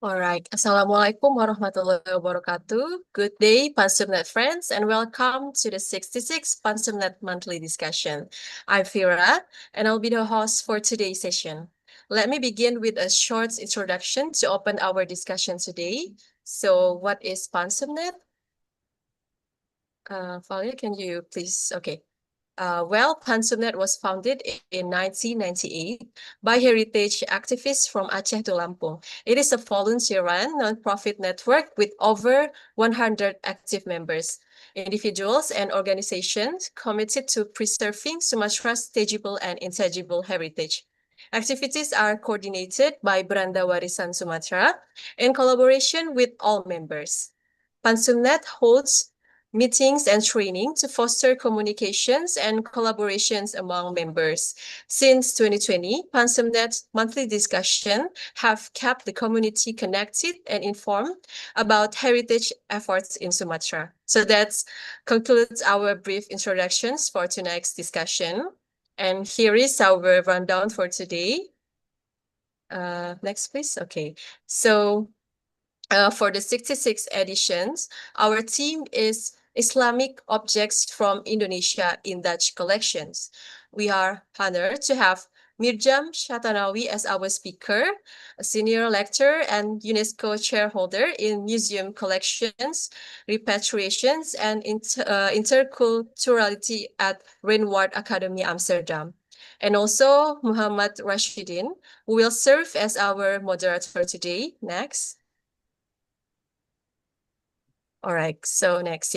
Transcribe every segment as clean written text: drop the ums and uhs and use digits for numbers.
All right. Assalamualaikum warahmatullahi wabarakatuh. Good day, Pansumnet friends, and welcome to the 66th Pansumnet monthly discussion. I'm Fira, and I'll be the host for today's session. Let me begin with a short introduction to open our discussion today. So, what is Pansumnet? Valia, can you please? Okay. Pansumnet was founded in 1998 by heritage activists from Aceh to Lampung. It is a volunteer-run non-profit network with over 100 active members, individuals and organizations committed to preserving Sumatra's tangible and intangible heritage. Activities are coordinated by Beranda Warisan Sumatra in collaboration with all members. Pansumnet holds meetings and training to foster communications and collaborations among members. Since 2020, Pansumnet's monthly discussion have kept the community connected and informed about heritage efforts in Sumatra. So that concludes our brief introductions for tonight's discussion. And here is our rundown for today. Next, please. Okay. So for the 66 editions, our theme is Islamic objects from Indonesia in Dutch collections. We are honored to have Mirjam Shatanawi as our speaker, a senior lecturer and UNESCO chairholder in museum collections, repatriations, and interculturality at Reinwardt Academy, Amsterdam. And also Muhammad Rasyidin, who will serve as our moderator today. Next. All right, so next,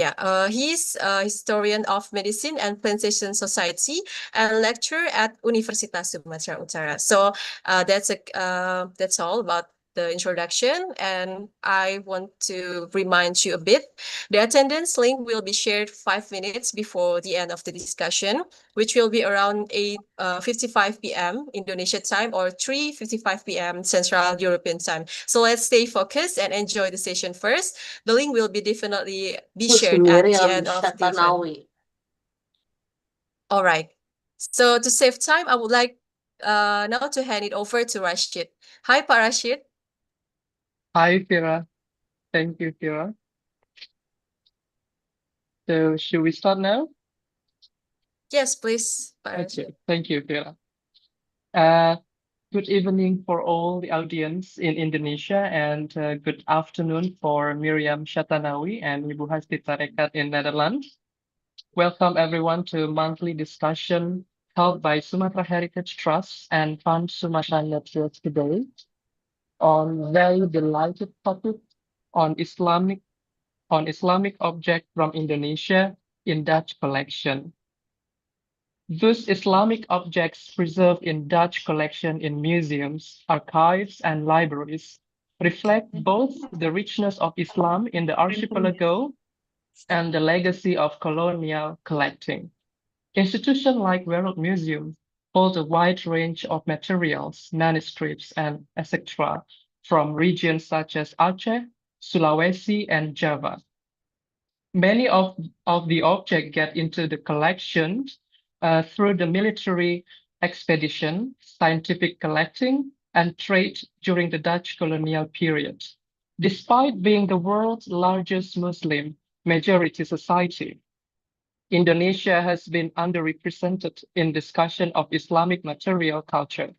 he's a historian of medicine and Plantation Society and lecturer at Universitas Sumatera Utara. So that's all about the introduction, and I want to remind you a bit. The attendance link will be shared 5 minutes before the end of the discussion, which will be around 8:55 p.m. Indonesia time or 3:55 p.m. Central European time. So let's stay focused and enjoy the session first. The link will be definitely be shared at the end of the event. All right. So to save time, I would like now to hand it over to Rashid. Hi, Pak Rashid. Hi, Fira. Thank you, Fira. So, should we start now? Yes, please, Pak Rashid. Okay, thank you, Fira. Uh, Good evening for all the audience in Indonesia, and good afternoon for Mirjam Shatanawi and Ibu Hasti Tarekat in Netherlands. Welcome everyone to monthly discussion held by Sumatra Heritage Trust and Pansumnet today on very delighted topic on Islamic object from Indonesia in Dutch collection. Those Islamic objects preserved in Dutch collection in museums, archives, and libraries reflect both the richness of Islam in the archipelago and the legacy of colonial collecting. Institutions like World Museum hold a wide range of materials, manuscripts, and etc. from regions such as Aceh, Sulawesi, and Java. Many of the objects get into the collection through the military expedition, scientific collecting, and trade during the Dutch colonial period. Despite being the world's largest Muslim majority society, Indonesia has been underrepresented in discussion of Islamic material culture.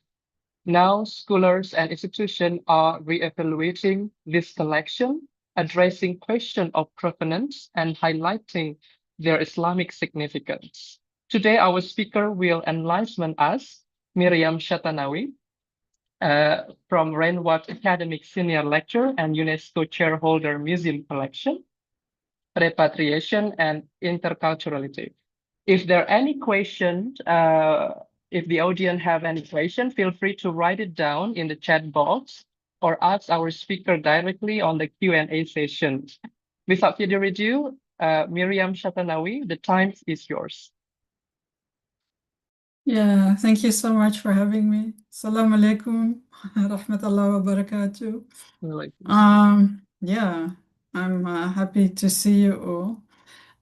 Now, scholars and institutions are re-evaluating this collection, addressing question of provenance and highlighting their Islamic significance. Today, our speaker will enlighten us, Mirjam Shatanawi, from Reinwardt Academic Senior Lecturer and UNESCO Chairholder Museum Collection, Repatriation and Interculturality. If there are any questions, if the audience have any question, feel free to write it down in the chat box or ask our speaker directly on the Q&A session. Without further ado, Mirjam Shatanawi, the time is yours. Yeah, thank you so much for having me. Assalamu alaikum rahmatullahi wa barakatuh. Yeah, I'm happy to see you all.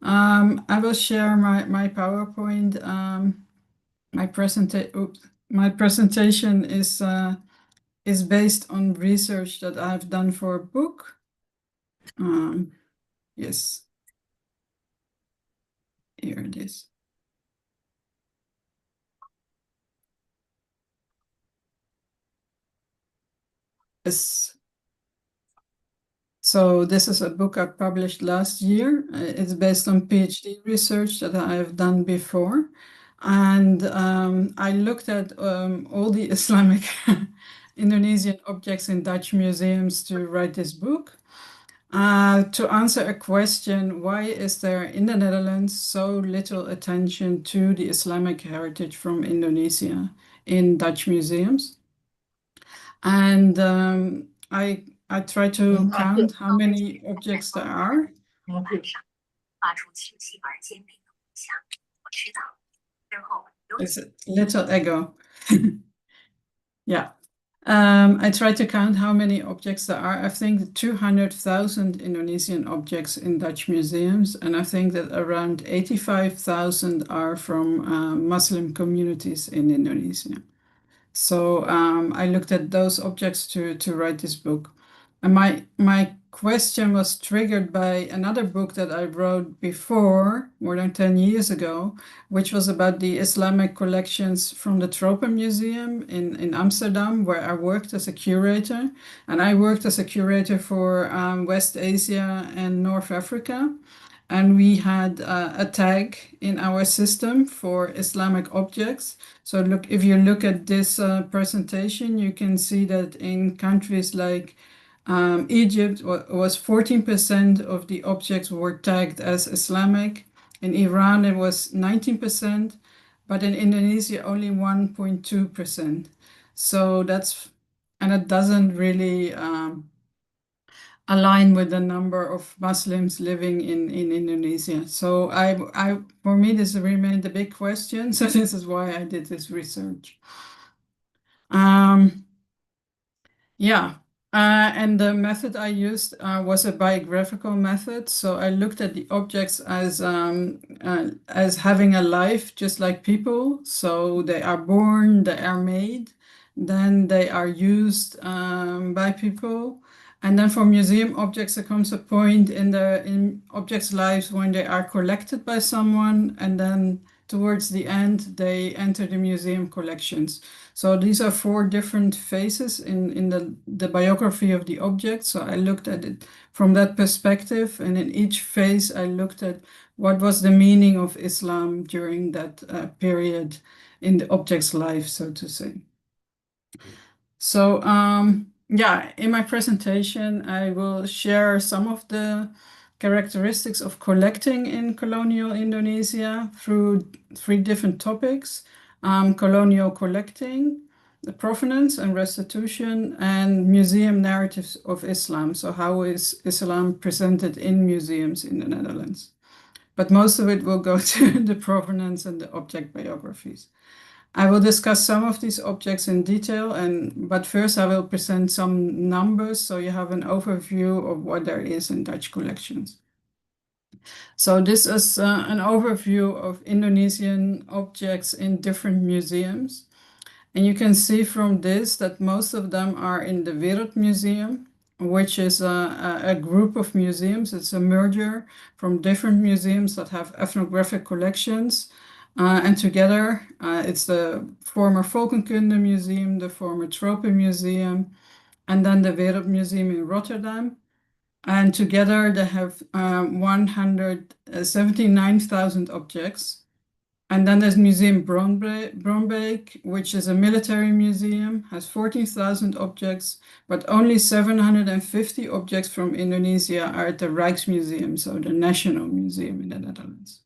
I will share my PowerPoint. My presentation is is based on research that I've done for a book. Yes, here it is. Yes. So this is a book I published last year. It's based on PhD research that I have done before. And I looked at all the Islamic Indonesian objects in Dutch museums to write this book. To answer a question, why is there in the Netherlands so little attention to the Islamic heritage from Indonesia in Dutch museums? And I try to count how many objects there are. It's a little ego. Yeah. I tried to count how many objects there are. I think 200,000 Indonesian objects in Dutch museums, and I think that around 85,000 are from Muslim communities in Indonesia. So I looked at those objects to write this book. And my question was triggered by another book that I wrote before, more than 10 years ago, which was about the Islamic collections from the Tropen Museum in Amsterdam, where I worked as a curator. And I worked as a curator for West Asia and North Africa. And we had a tag in our system for Islamic objects. So look, if you look at this presentation, you can see that in countries like Egypt was 14% of the objects were tagged as Islamic. In Iran, it was 19%, but in Indonesia, only 1.2%. So and it doesn't really align with the number of Muslims living in Indonesia. So for me, this remained a big question. So this is why I did this research. Yeah. And the method I used was a biographical method. So I looked at the objects as having a life, just like people. So they are born, they are made, then they are used by people. And then for museum objects, there comes a point in objects' lives when they are collected by someone, and then towards the end, they enter the museum collections. So these are 4 different phases in the biography of the object. So I looked at it from that perspective, and in each phase, I looked at what was the meaning of Islam during that period in the object's life, so to say. So yeah, in my presentation, I will share some of the characteristics of collecting in colonial Indonesia through 3 different topics: colonial collecting, the provenance and restitution, and museum narratives of Islam. So how is Islam presented in museums in the Netherlands? But most of it will go to the provenance and the object biographies. I will discuss some of these objects in detail, but first I will present some numbers so you have an overview of what there is in Dutch collections. So this is an overview of Indonesian objects in different museums. And you can see from this that most of them are in the Wereld Museum, which is a group of museums. It's a merger from different museums that have ethnographic collections. And together, it's the former Volkenkunde Museum, the former Tropen Museum, and then the Wereld Museum in Rotterdam. And together they have 179,000 objects. And then there's Museum Brombeek, which is a military museum, has 14,000 objects, but only 750 objects from Indonesia are at the Rijksmuseum, so the National Museum in the Netherlands.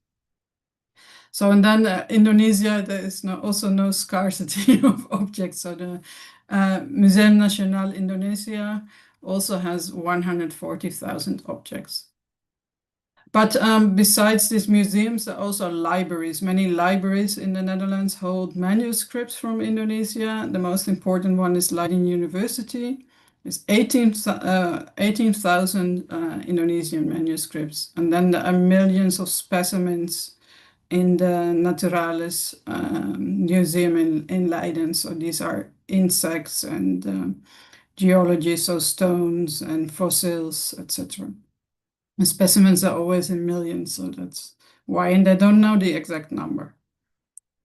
So, and then Indonesia, there is also no scarcity of objects. So the Museum Nasional Indonesia also has 140,000 objects. But besides these museums, there are also libraries. Many libraries in the Netherlands hold manuscripts from Indonesia. The most important one is Leiden University. It's 18,000 Indonesian manuscripts. And then there are millions of specimens in the Naturalis Museum in Leiden. So these are insects and geology, so stones and fossils, etc. The specimens are always in millions, so that's why, and they don't know the exact number,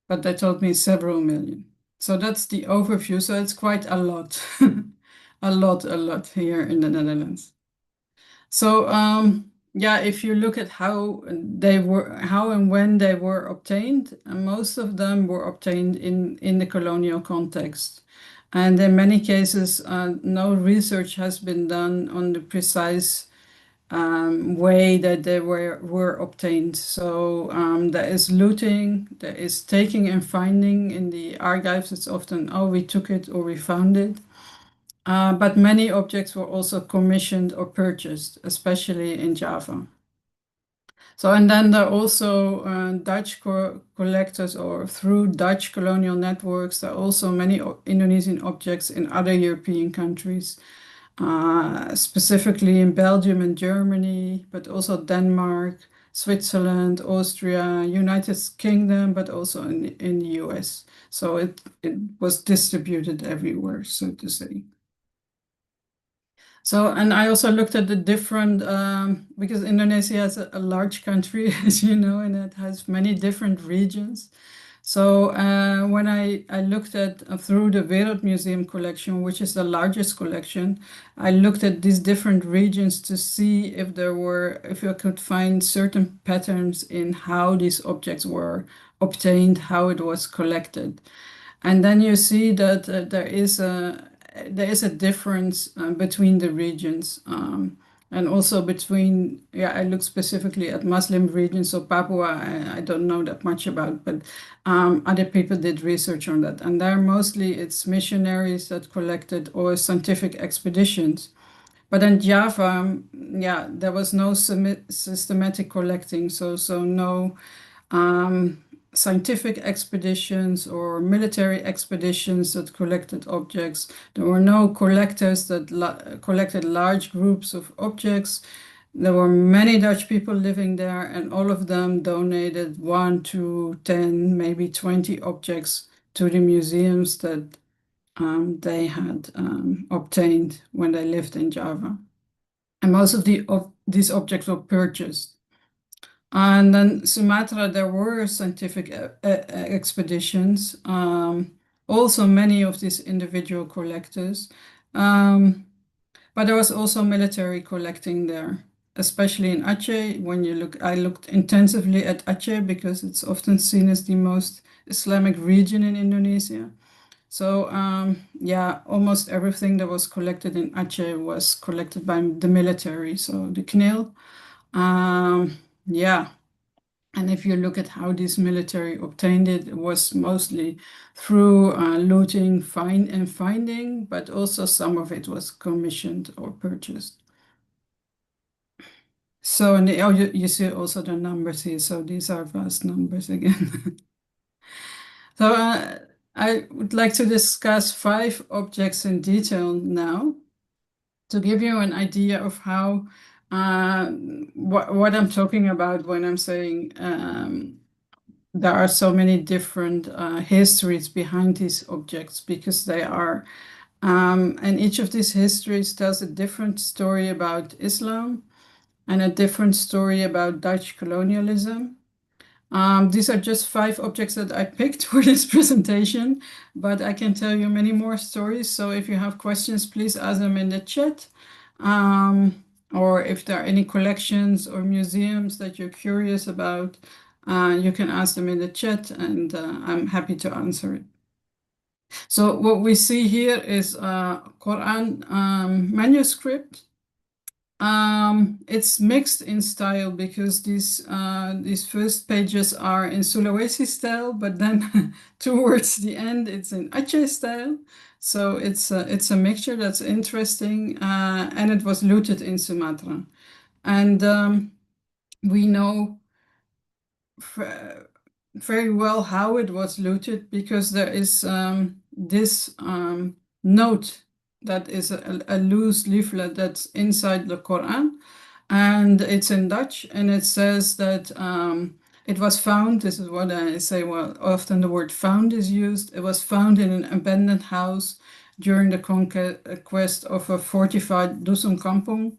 but they told me several million. So that's the overview. So it's quite a lot, a lot here in the Netherlands. So yeah, if you look at how and when they were obtained, most of them were obtained in the colonial context. And in many cases, no research has been done on the precise way that they were obtained. So there is looting, there is taking and finding. In the archives, it's often, oh, we took it or we found it. But many objects were also commissioned or purchased, especially in Java. So, and then there are also Dutch collectors, or through Dutch colonial networks, there are also many Indonesian objects in other European countries, specifically in Belgium and Germany, but also Denmark, Switzerland, Austria, United Kingdom, but also in the US. So it was distributed everywhere, so to say. So, and I also looked at the different, because Indonesia is a large country, as you know, and it has many different regions. So when I looked at through the Wereldmuseum collection, which is the largest collection, I looked at these different regions to see if I could find certain patterns in how these objects were obtained, how it was collected. And then you see that there is a difference between the regions, and also between, I look specifically at Muslim regions, so Papua, I don't know that much about, but other people did research on that. And there mostly it's missionaries that collected or scientific expeditions. But in Java, there was no systematic collecting, so no scientific expeditions or military expeditions that collected objects. There were no collectors that collected large groups of objects. There were many Dutch people living there, and all of them donated 1 to 10, maybe 20 objects to the museums that they had obtained when they lived in Java. And most of these objects were purchased. And then Sumatra, there were scientific expeditions, also many of these individual collectors. But there was also military collecting there, especially in Aceh. I looked intensively at Aceh because it's often seen as the most Islamic region in Indonesia. So almost everything that was collected in Aceh was collected by the military, so the KNIL. And if you look at how this military obtained it, it was mostly through looting, finding, but also some of it was commissioned or purchased. So, you see also the numbers here. So these are vast numbers again. So I would like to discuss 5 objects in detail now to give you an idea of how what I'm talking about when I'm saying there are so many different histories behind these objects, because they are, and each of these histories tells a different story about Islam and a different story about Dutch colonialism. These are just 5 objects that I picked for this presentation, but I can tell you many more stories. So if you have questions, please ask them in the chat. Or if there are any collections or museums that you're curious about, you can ask them in the chat, and I'm happy to answer it. So what we see here is a Quran manuscript. It's mixed in style, because these first pages are in Sulawesi style, but then towards the end it's in Aceh style. So it's a mixture that's interesting, and it was looted in Sumatra. And we know very well how it was looted, because there is this note that is a loose leaflet that's inside the Quran, and it's in Dutch, and it says that It was found, this is what I say, well, often the word found is used. It was found in an abandoned house during the conquest of a fortified Dusun Kampung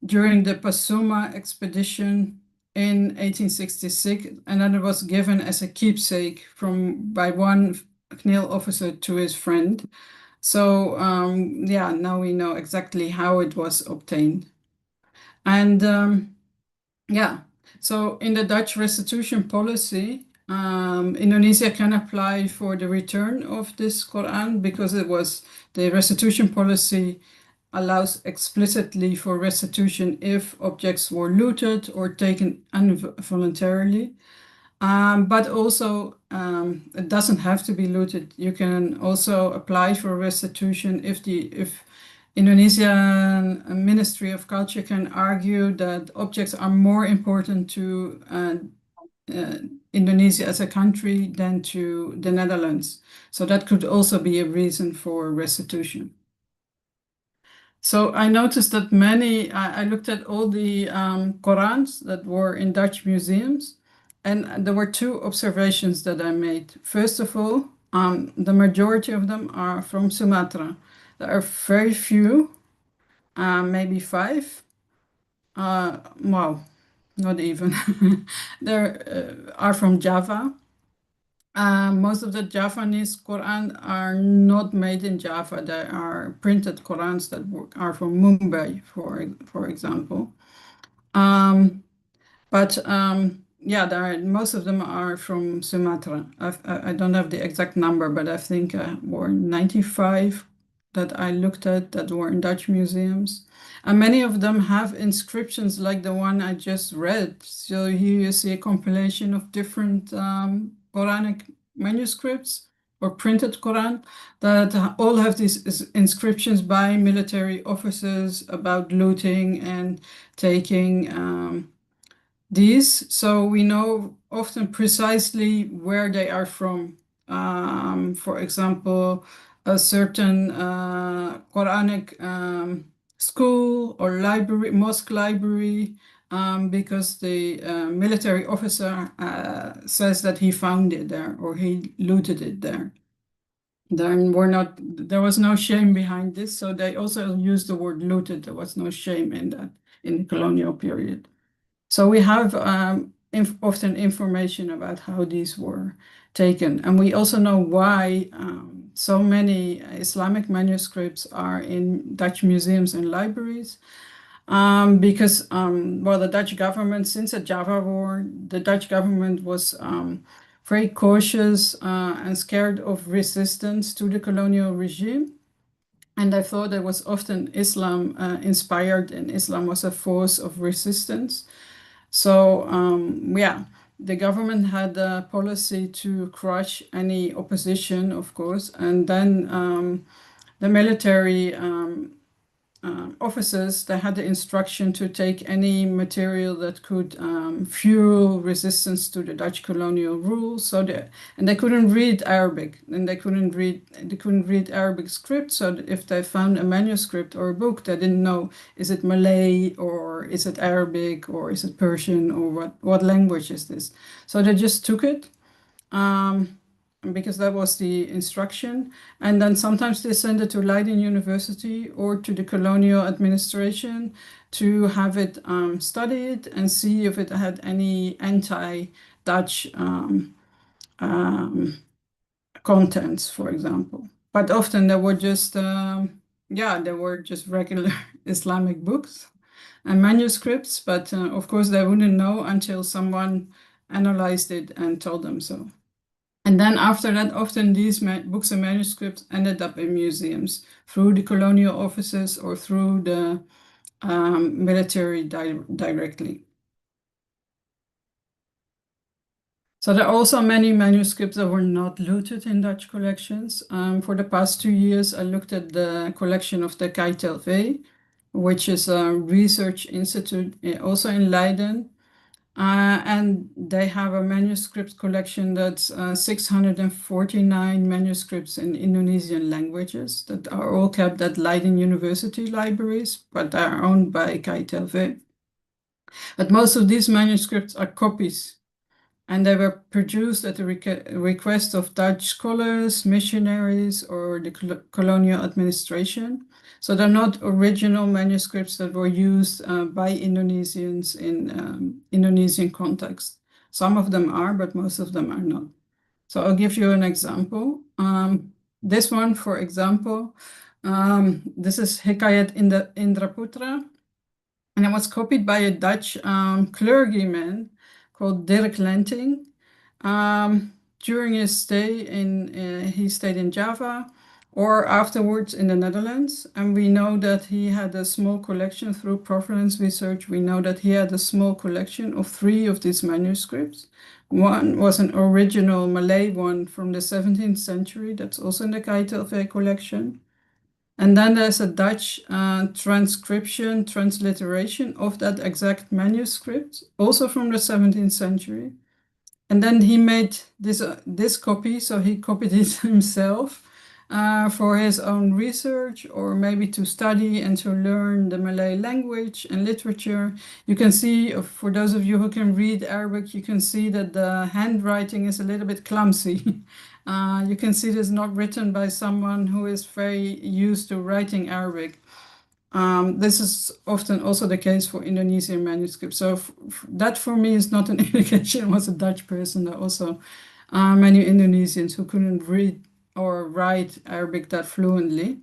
during the Pasuma expedition in 1866, and then it was given as a keepsake by one CNIL officer to his friend. So yeah, now we know exactly how it was obtained. And yeah, so in the Dutch restitution policy, Indonesia can apply for the return of this Quran because the restitution policy allows explicitly for restitution if objects were looted or taken involuntarily. But also, it doesn't have to be looted. You can also apply for restitution if Indonesian Ministry of Culture can argue that objects are more important to Indonesia as a country than to the Netherlands. So that could also be a reason for restitution. So I noticed that I looked at all the Qurans that were in Dutch museums, and there were two observations that I made. First of all, the majority of them are from Sumatra. There are very few, maybe 5. Wow, not even. There are from Java. Most of the Javanese Quran are not made in Java. They are printed Qurans that are from Mumbai, for example. But yeah, most of them are from Sumatra. I don't have the exact number, but I think were 95 that I looked at that were in Dutch museums. And many of them have inscriptions like the one I just read. So here you see a compilation of different Quranic manuscripts or printed Quran that all have these inscriptions by military officers about looting and taking these. So we know often precisely where they are from. For example, a certain Quranic school or library, mosque library, because the military officer says that he found it there or he looted it there. Then there was no shame behind this, so they also used the word looted. There was no shame in that in the colonial period. So we have often information about how these were taken. And we also know why so many Islamic manuscripts are in Dutch museums and libraries. Because, well, the Dutch government, since the Java War, the Dutch government was very cautious and scared of resistance to the colonial regime. And I thought it was often Islam inspired, and Islam was a force of resistance. So yeah, the government had a policy to crush any opposition, of course, and then the military officers, they had the instruction to take any material that could fuel resistance to the Dutch colonial rule. And they couldn't read Arabic, and they couldn't read Arabic script. So if they found a manuscript or a book, they didn't know, is it Malay or is it Arabic or is it Persian or what language is this? So they just took it. Because that was the instruction. And then sometimes they send it to Leiden University or to the colonial administration to have it studied and see if it had any anti-Dutch contents, for example. But often they were just, they were just regular Islamic books and manuscripts. But of course, they wouldn't know until someone analyzed it and told them so. And then after that, often these books and manuscripts ended up in museums through the colonial offices or through the military directly. So there are also many manuscripts that were not looted in Dutch collections. For the past 2 years, I looked at the collection of the KTLV, which is a research institute also in Leiden. And they have a manuscript collection that's 649 manuscripts in Indonesian languages that are all kept at Leiden University libraries, but they are owned by KTLV. But most of these manuscripts are copies, and they were produced at the request of Dutch scholars, missionaries, or the colonial administration. So they're not original manuscripts that were used by Indonesians in Indonesian context. Some of them are, but most of them are not. So I'll give you an example. This one, for example, this is Hikayat Indraputra, and it was copied by a Dutch clergyman called Dirk Lenting. During his stay he stayed in Java or afterwards in the Netherlands. And we know that he had a small collection through provenance research. We know that he had a small collection of 3 of these manuscripts. One was an original Malay one from the 17th century. That's also in the Keitel collection. And then there's a Dutch transcription, transliteration of that exact manuscript, also from the 17th century. And then he made this copy, so he copied it himself for his own research, or maybe to study and to learn the Malay language and literature. You can see, for those of you who can read Arabic, you can see that the handwriting is a little bit clumsy. You can see this is not written by someone who is very used to writing Arabic. This is often also the case for Indonesian manuscripts. So that for me is not an indication it was a Dutch person. There are also many Indonesians who couldn't read or write Arabic that fluently.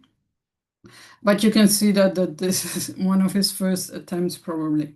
But you can see that this is one of his first attempts probably.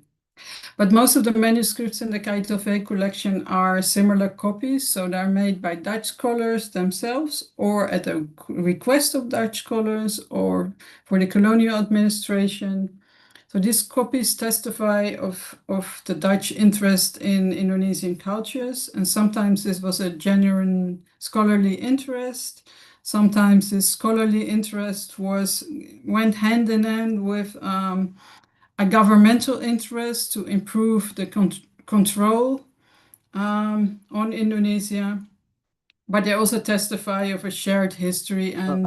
But most of the manuscripts in the Keitel collection are similar copies, so they're made by Dutch scholars themselves, or at the request of Dutch scholars, or for the colonial administration. So these copies testify of the Dutch interest in Indonesian cultures, and sometimes this was a genuine scholarly interest. Sometimes this scholarly interest went hand in hand with a governmental interest to improve the control on Indonesia, but they also testify of a shared history and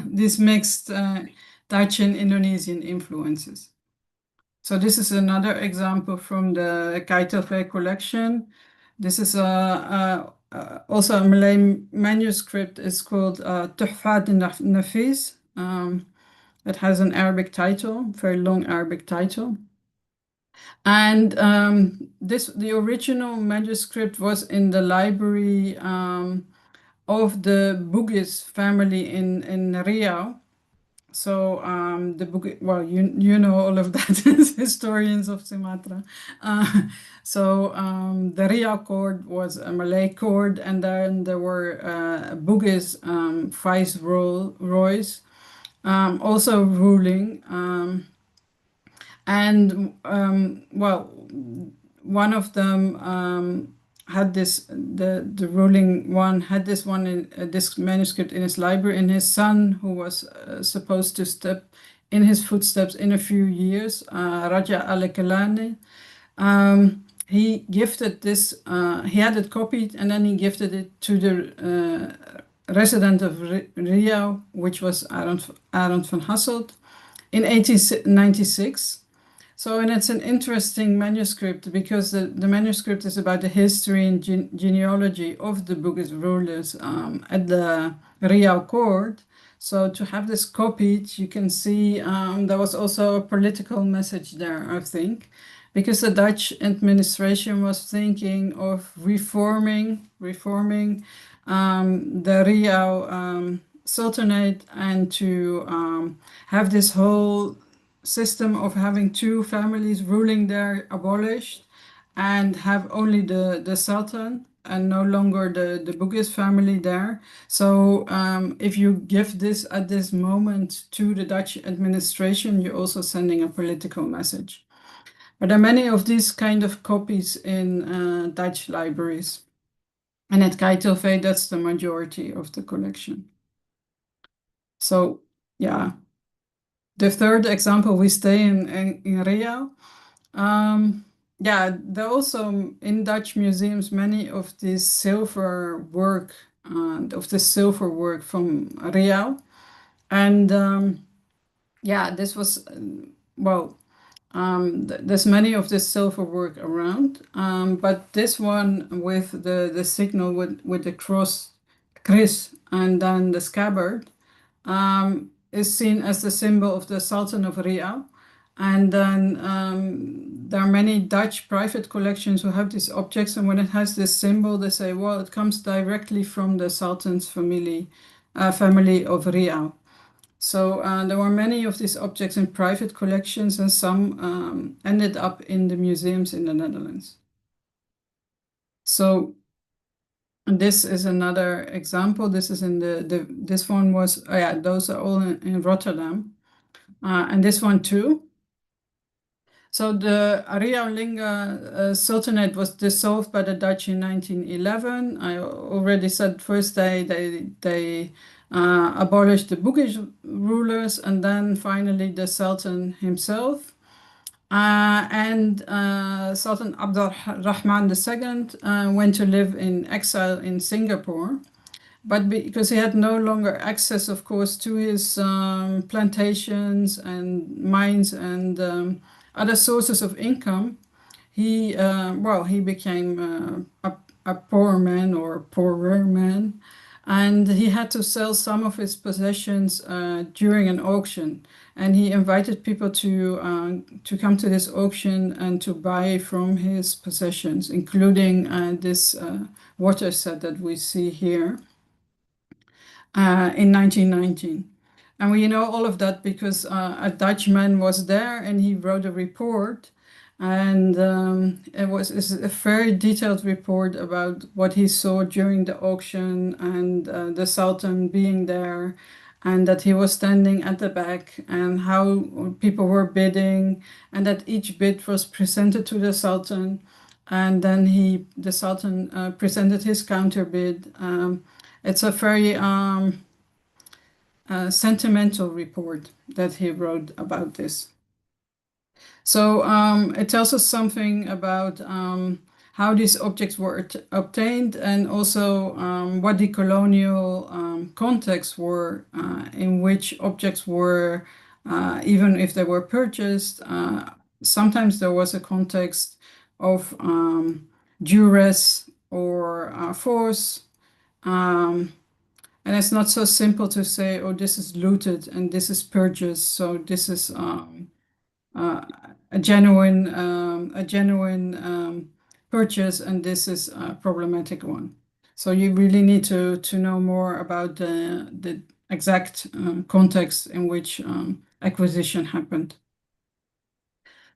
these mixed, Dutch and Indonesian influences. So this is another example from the Keitel collection. This is also a Malay manuscript. It's called Tuhfat Nafis. It has an Arabic title, very long Arabic title. And the original manuscript was in the library of the Bugis family in Riau. So the Bugis, well, you know all of that as historians of Sumatra. So the Riau court was a Malay court, and then there were Bugis viceroys also ruling. And well, one of them had the ruling one had this one in this manuscript in his library, and his son, who was supposed to step in his footsteps in a few years, Raja Alekelane, he gifted this, he had it copied, and then he gifted it to the resident of Riau, which was Arend van Hasselt, in 1896. So, and it's an interesting manuscript because the manuscript is about the history and genealogy of the Bugis rulers at the Riau court. So to have this copied, you can see there was also a political message there, I think, because the Dutch administration was thinking of reforming the Riau Sultanate, and to have this whole system of having 2 families ruling there abolished, and have only the Sultan and no longer the Bugis family there. So if you give this at this moment to the Dutch administration, you're also sending a political message. But there are many of these kind of copies in Dutch libraries. And at Keitel, that's the majority of the collection. So yeah. The third example, we stay in Riau. Yeah, there are also in Dutch museums many of this silver work, from Riau. And yeah, this was, well, There's many of this silver work around, but this one with the signal with the cross, kris, and then the scabbard, is seen as the symbol of the Sultan of Riau. And then there are many Dutch private collections who have these objects, and when it has this symbol, they say, well, it comes directly from the Sultan's family of Riau. So there were many of these objects in private collections, and some ended up in the museums in the Netherlands. So this is another example. This is in this one was, oh yeah, those are all in Rotterdam. And this one too. So the Riau-Linga Sultanate was dissolved by the Dutch in 1911. I already said first they abolished the Bugis rulers, and then finally the Sultan himself. And Sultan Abdul Rahman II went to live in exile in Singapore. But because he had no longer access, of course, to his plantations and mines and other sources of income, he became a poor man or poorer man, and he had to sell some of his possessions during an auction. And he invited people to come to this auction and to buy from his possessions, including this water set that we see here. In 1919. And we know all of that because a Dutchman was there and he wrote a report. And it's a very detailed report about what he saw during the auction and the Sultan being there, and that he was standing at the back and how people were bidding, and that each bid was presented to the Sultan. And then the Sultan presented his counter bid. It's a very sentimental report that he wrote about this. So it tells us something about how these objects were obtained, and also what the colonial contexts were in which objects were, even if they were purchased, sometimes there was a context of duress or force. And it's not so simple to say, oh, this is looted and this is purchased, so this is a genuine purchase, and this is a problematic one. So you really need to know more about the exact context in which acquisition happened.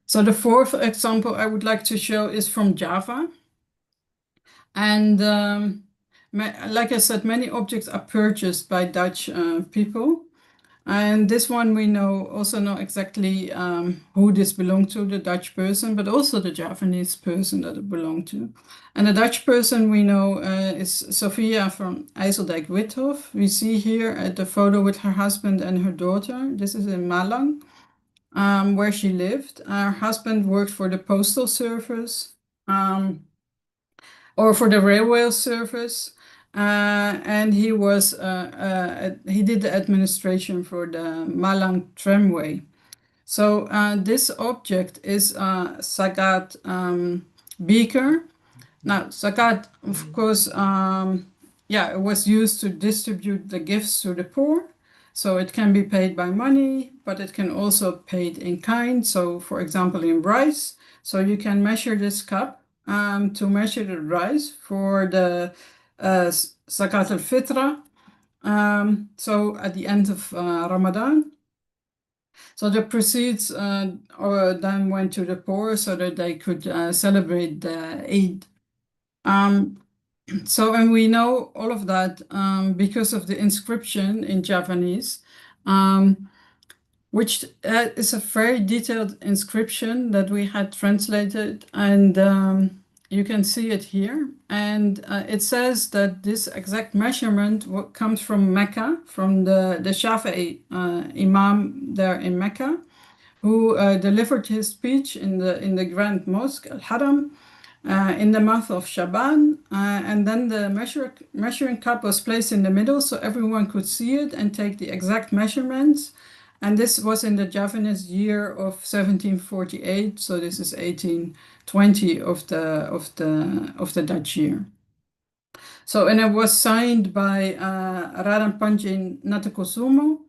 So the fourth example I would like to show is from Java. And like I said, many objects are purchased by Dutch people. And this one we also know exactly who this belonged to, the Dutch person, but also the Javanese person that it belonged to. And the Dutch person we know is Sophia from IJsseldijk-Withof. We see here at the photo with her husband and her daughter. This is in Malang, where she lived. Her husband worked for the postal service or for the railway service. And he did the administration for the Malang tramway. So this object is a zakat beaker. Now, zakat, of course, it was used to distribute the gifts to the poor. So it can be paid by money, but it can also paid in kind. So, for example, in rice. So you can measure this cup to measure the rice for the Zakat al-Fitra, so at the end of Ramadan. So the proceeds then went to the poor so that they could celebrate the Eid. And we know all of that because of the inscription in Javanese, which is a very detailed inscription that we had translated, and you can see it here. And it says that this exact measurement comes from Mecca, from the Shafi'i Imam there in Mecca, who delivered his speech in the Grand Mosque, Al-Haram, in the month of Shaban. And then the measuring cup was placed in the middle so everyone could see it and take the exact measurements. And this was in the Javanese year of 1748, so this is 1820 of the Dutch year. So, and it was signed by Rarampanji Natakusumo.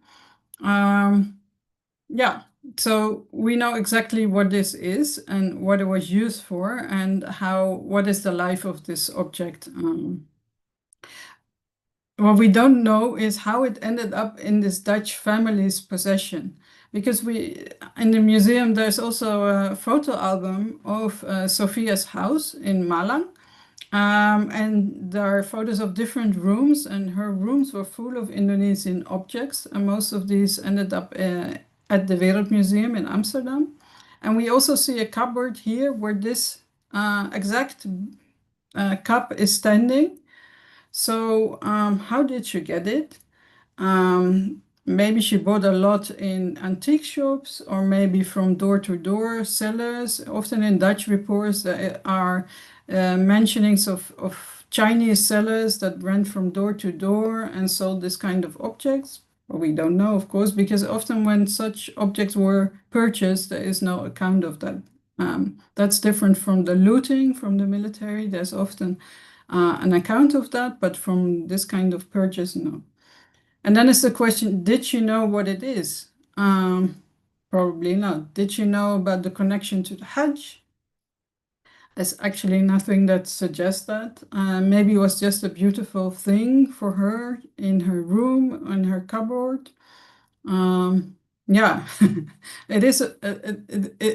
Yeah, so we know exactly what this is and what it was used for and what is the life of this object. What we don't know is how it ended up in this Dutch family's possession. Because in the museum, there's also a photo album of Sophia's house in Malang. And there are photos of different rooms, and her rooms were full of Indonesian objects, and most of these ended up at the Wereldmuseum in Amsterdam. And we also see a cupboard here where this exact cup is standing. So how did she get it? Maybe she bought a lot in antique shops, or maybe from door-to-door sellers. Often in Dutch reports there are mentionings of Chinese sellers that went from door to door and sold this kind of objects. Well, we don't know, of course, because often when such objects were purchased, there is no account of that. That's different from the looting from the military. There's often an account of that, but from this kind of purchase, no. And then is the question, did she know what it is? Probably not. Did she know about the connection to the Hajj? There's actually nothing that suggests that. Maybe it was just a beautiful thing for her in her room, in her cupboard. Yeah, it is.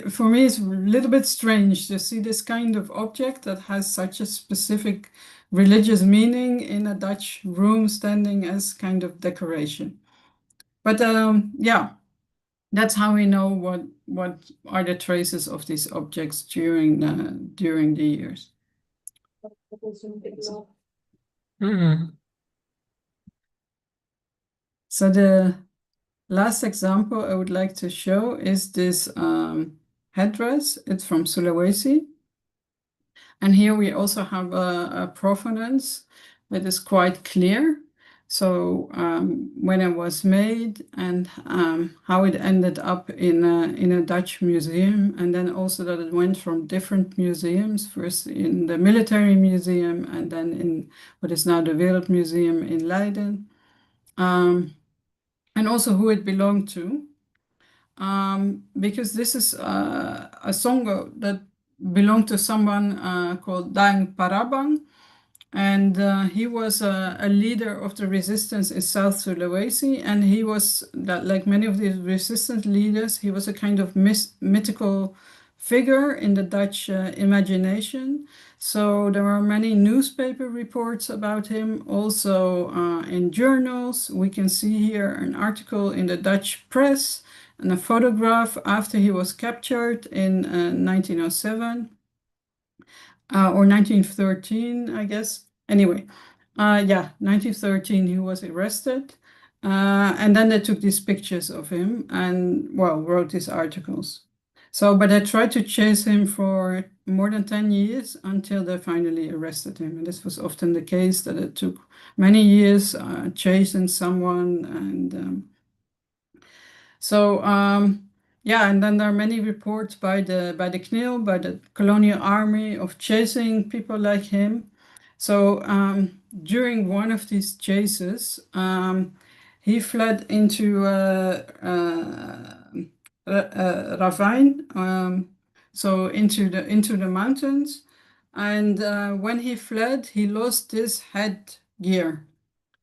For me, it's a little bit strange to see this kind of object that has such a specific religious meaning in a Dutch room standing as kind of decoration. But yeah, that's how we know what are the traces of these objects during the years. So the last example I would like to show is this headdress. It's from Sulawesi. And here we also have a provenance that is quite clear. So when it was made and how it ended up in a Dutch museum, and then also that it went from different museums, first in the military museum and then in what is now the Wereldmuseum in Leiden, and also who it belonged to. Because this is a song that belonged to someone called Daeng Parabang, and he was a leader of the resistance in South Sulawesi, and he was, that, like many of these resistance leaders, he was a kind of mythical figure in the Dutch imagination. So there are many newspaper reports about him, also in journals. We can see here an article in the Dutch press and a photograph after he was captured in 1907 or 1913, I guess. Anyway, yeah, 1913 he was arrested, and then they took these pictures of him and, well, wrote these articles. So, but I tried to chase him for more than 10 years until they finally arrested him. And this was often the case, that it took many years chasing someone. And so, yeah, and then there are many reports by the CNIL, by the colonial army, of chasing people like him. So during one of these chases, he fled into ravine, so into the mountains, and when he fled, he lost his headgear.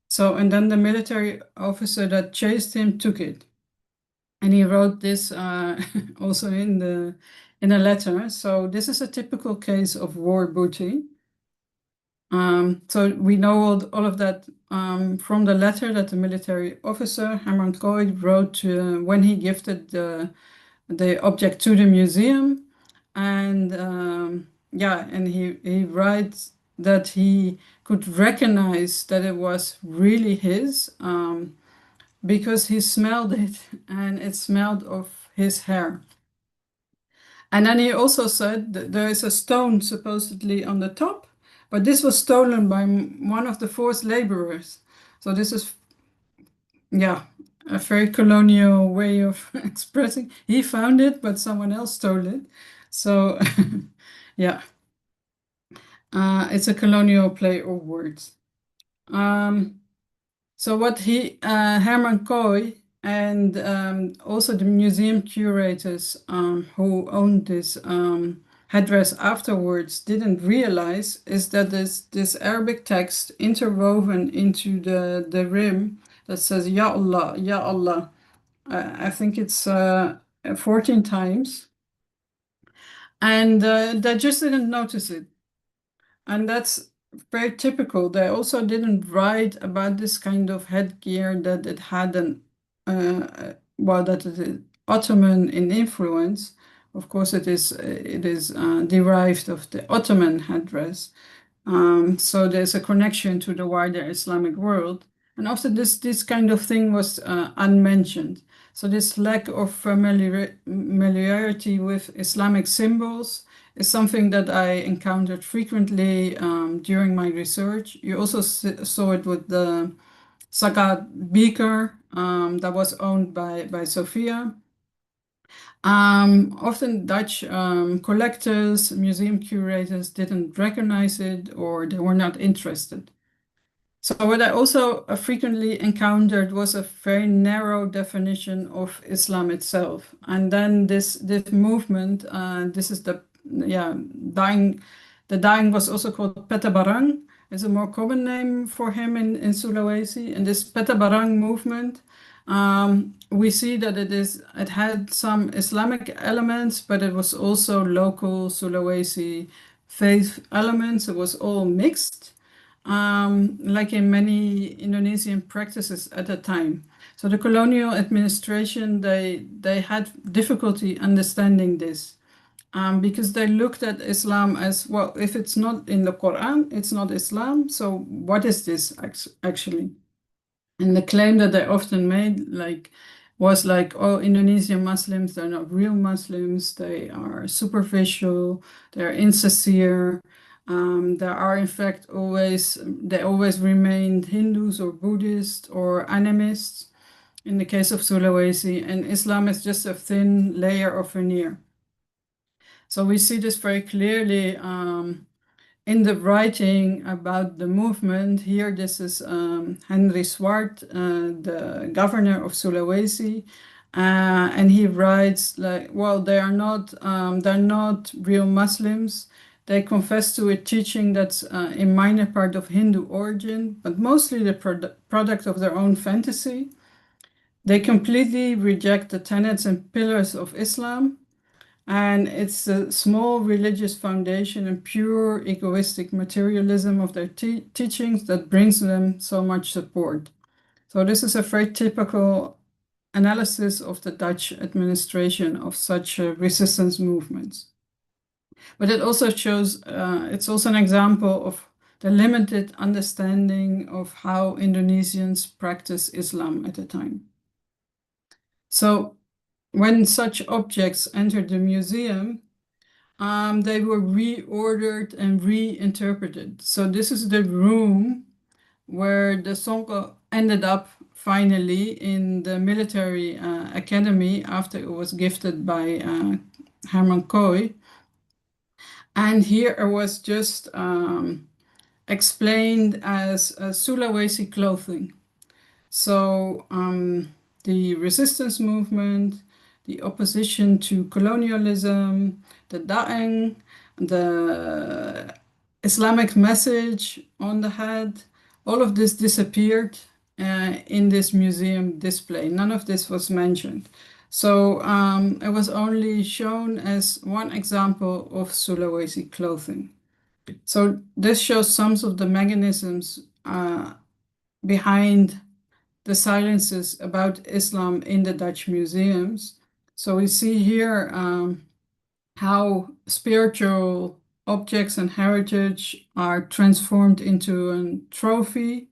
So, and then the military officer that chased him took it, and he wrote this also in a letter. So this is a typical case of war booty. So we know all of that from the letter that the military officer, Herman Kooi, wrote when he gifted the object to the museum. And yeah, and he writes that he could recognize that it was really his because he smelled it, and it smelled of his hair. And then he also said that there is a stone supposedly on the top, but this was stolen by one of the forced laborers. So this is, yeah, a very colonial way of expressing. He found it, but someone else stole it. So, yeah, it's a colonial play of words. So what Herman Kooi and also the museum curators who owned this headdress afterwards didn't realize is that this Arabic text interwoven into the rim that says Ya Allah, Ya Allah. I think it's 14 times. And they just didn't notice it. And that's very typical. They also didn't write about this kind of headgear that it had that it is Ottoman in influence. Of course, it is derived of the Ottoman headdress. So there's a connection to the wider Islamic world. And often this kind of thing was unmentioned. So this lack of familiarity with Islamic symbols is something that I encountered frequently during my research. You also saw it with the Sagat beaker that was owned by Sophia. Often Dutch collectors, museum curators didn't recognize it or they were not interested. So what I also frequently encountered was a very narrow definition of Islam itself. And then this movement, this is the dying. The dying was also called Peta Barang. It's a more common name for him in Sulawesi. And this Peta Barang movement, we see that it had some Islamic elements, but it was also local Sulawesi faith elements. It was all mixed, like in many Indonesian practices at the time. So the colonial administration, they had difficulty understanding this. Because they looked at Islam as, well, if it's not in the Quran, it's not Islam. So what is this actually? And the claim that they often made was like, oh, Indonesian Muslims, they're not real Muslims, they are superficial, they're insincere. There are in fact they always remained Hindus or Buddhists or animists in the case of Sulawesi, and Islam is just a thin layer of veneer. So we see this very clearly in the writing about the movement. Here, this is Reinwardt, the governor of Sulawesi, and he writes like, well, they're not real Muslims. They confess to a teaching that's in minor part of Hindu origin, but mostly the product of their own fantasy. They completely reject the tenets and pillars of Islam. And it's a small religious foundation and pure egoistic materialism of their teachings that brings them so much support. So this is a very typical analysis of the Dutch administration of such resistance movements. But it also shows, it's also an example of the limited understanding of how Indonesians practice Islam at the time. So when such objects entered the museum, they were reordered and reinterpreted. So this is the room where the Sonko ended up finally in the military academy after it was gifted by Herman Kooi. And here it was just explained as Sulawesi clothing. So the resistance movement, the opposition to colonialism, the Daeng, the Islamic message on the head, all of this disappeared in this museum display. None of this was mentioned. So it was only shown as one example of Sulawesi clothing. So this shows some of the mechanisms behind the silences about Islam in the Dutch museums. So we see here how spiritual objects and heritage are transformed into a trophy,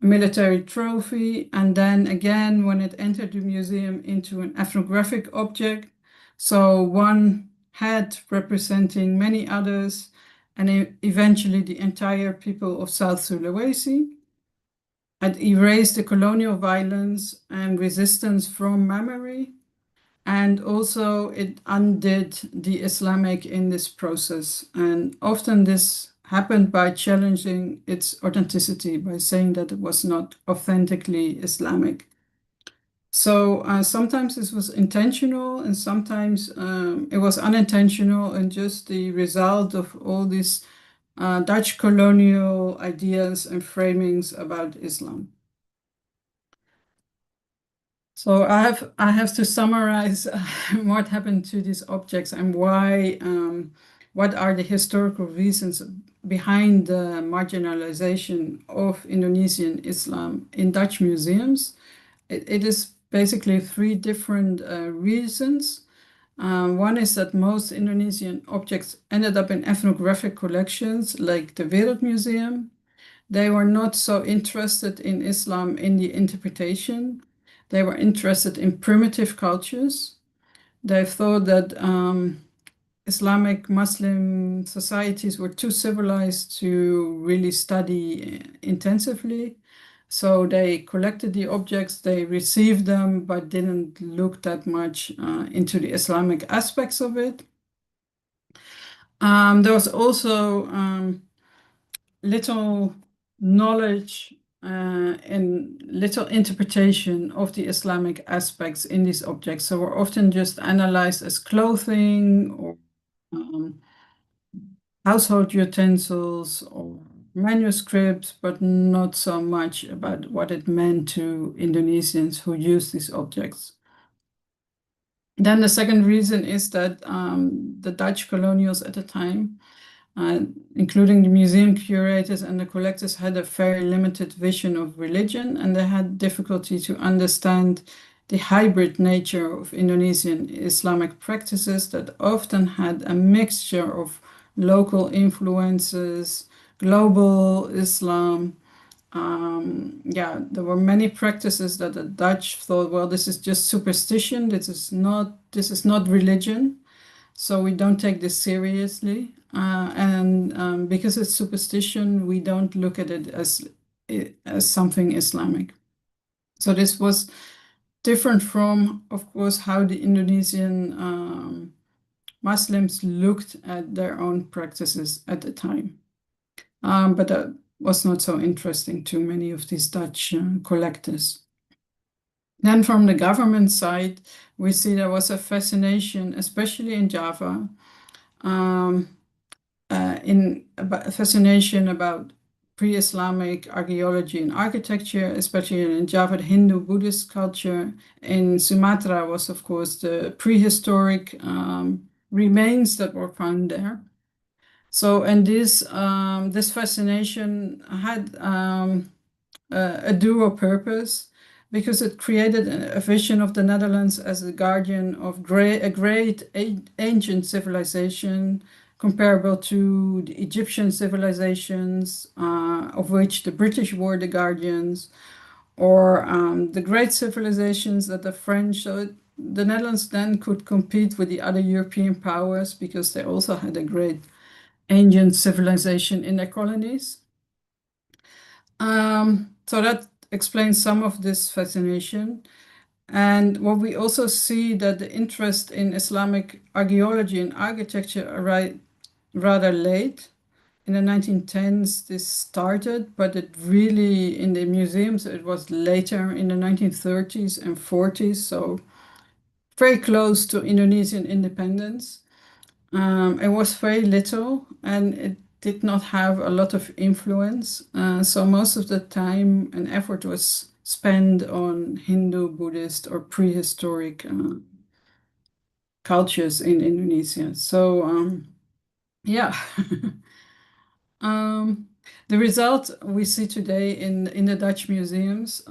a military trophy, and then again, when it entered the museum, into an ethnographic object. So one head representing many others, and eventually the entire people of South Sulawesi. It erased the colonial violence and resistance from memory, and also it undid the Islamic in this process. And often this happened by challenging its authenticity, by saying that it was not authentically Islamic. So sometimes this was intentional, and sometimes it was unintentional and just the result of all these Dutch colonial ideas and framings about Islam. So I have to summarize what happened to these objects and why, what are the historical reasons behind the marginalization of Indonesian Islam in Dutch museums. It is basically three different reasons. One is that most Indonesian objects ended up in ethnographic collections like the Wereldmuseum. They were not so interested in Islam in the interpretation. They were interested in primitive cultures. They thought that Islamic Muslim societies were too civilized to really study intensively. So they collected the objects, they received them, but didn't look that much into the Islamic aspects of it. There was also little knowledge and little interpretation of the Islamic aspects in these objects. So were often just analyzed as clothing or household utensils or manuscripts, but not so much about what it meant to Indonesians who used these objects. Then the second reason is that the Dutch colonials at the time, including the museum curators and the collectors, had a very limited vision of religion, and they had difficulty to understand the hybrid nature of Indonesian Islamic practices that often had a mixture of local influences, global Islam. There were many practices that the Dutch thought, well, this is just superstition. This is not religion. So we don't take this seriously. And because it's superstition, we don't look at it as something Islamic. So this was different from, of course, how the Indonesian Muslims looked at their own practices at the time. But that was not so interesting to many of these Dutch collectors. Then from the government side, we see there was a fascination, especially in Java, a fascination about pre-Islamic archaeology and architecture, especially in Java, the Hindu-Buddhist culture. In Sumatra was, of course, the prehistoric remains that were found there. So, and this fascination had a dual purpose, because it created a vision of the Netherlands as a guardian of a great ancient civilization comparable to the Egyptian civilizations, of which the British were the guardians, or the great civilizations that the French. So the Netherlands then could compete with the other European powers because they also had a great ancient civilization in their colonies. So that explains some of this fascination. And what we also see that the interest in Islamic archaeology and architecture arrived rather late. In the 1910s, this started, but it really, in the museums, it was later in the 1930s and 40s, so very close to Indonesian independence. It was very little, and it did not have a lot of influence. So most of the time and effort was spent on Hindu, Buddhist, or prehistoric cultures in Indonesia. So yeah. The result we see today in the Dutch museums.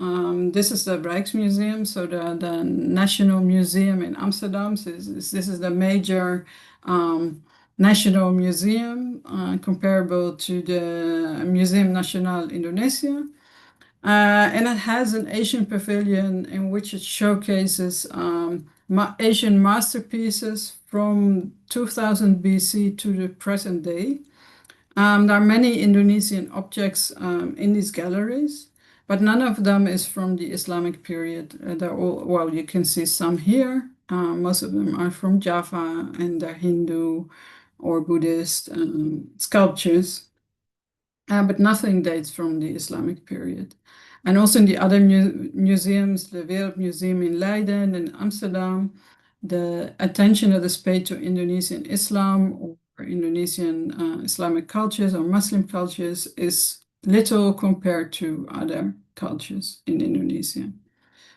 This is the Rijksmuseum, so the National Museum in Amsterdam. So this is the major national museum comparable to the Museum Nasional Indonesia. And it has an Asian pavilion in which it showcases Asian masterpieces from 2000 BC to the present day. There are many Indonesian objects in these galleries, but none of them is from the Islamic period. They're all, well, you can see some here. Most of them are from Java, and they're Hindu or Buddhist sculptures, but nothing dates from the Islamic period. And also in the other museums, the Wereldmuseum in Leiden and Amsterdam, the attention that is paid to Indonesian Islam or Indonesian Islamic cultures or Muslim cultures is little compared to other cultures in Indonesia.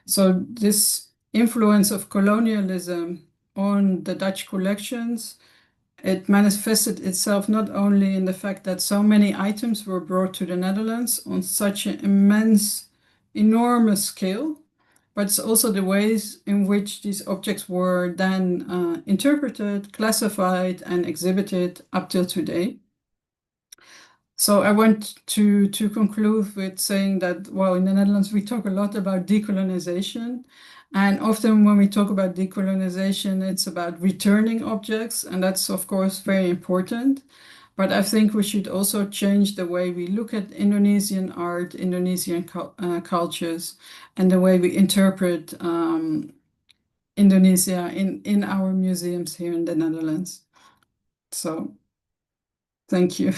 So this influence of colonialism on the Dutch collections, it manifested itself not only in the fact that so many items were brought to the Netherlands on such an immense, enormous scale, but it's also the ways in which these objects were then interpreted, classified, and exhibited up till today. So I want to conclude with saying that, well, in the Netherlands, we talk a lot about decolonization. And often when we talk about decolonization, it's about returning objects. And that's, of course, very important. But I think we should also change the way we look at Indonesian art, Indonesian cultures, and the way we interpret Indonesia in our museums here in the Netherlands. So thank you.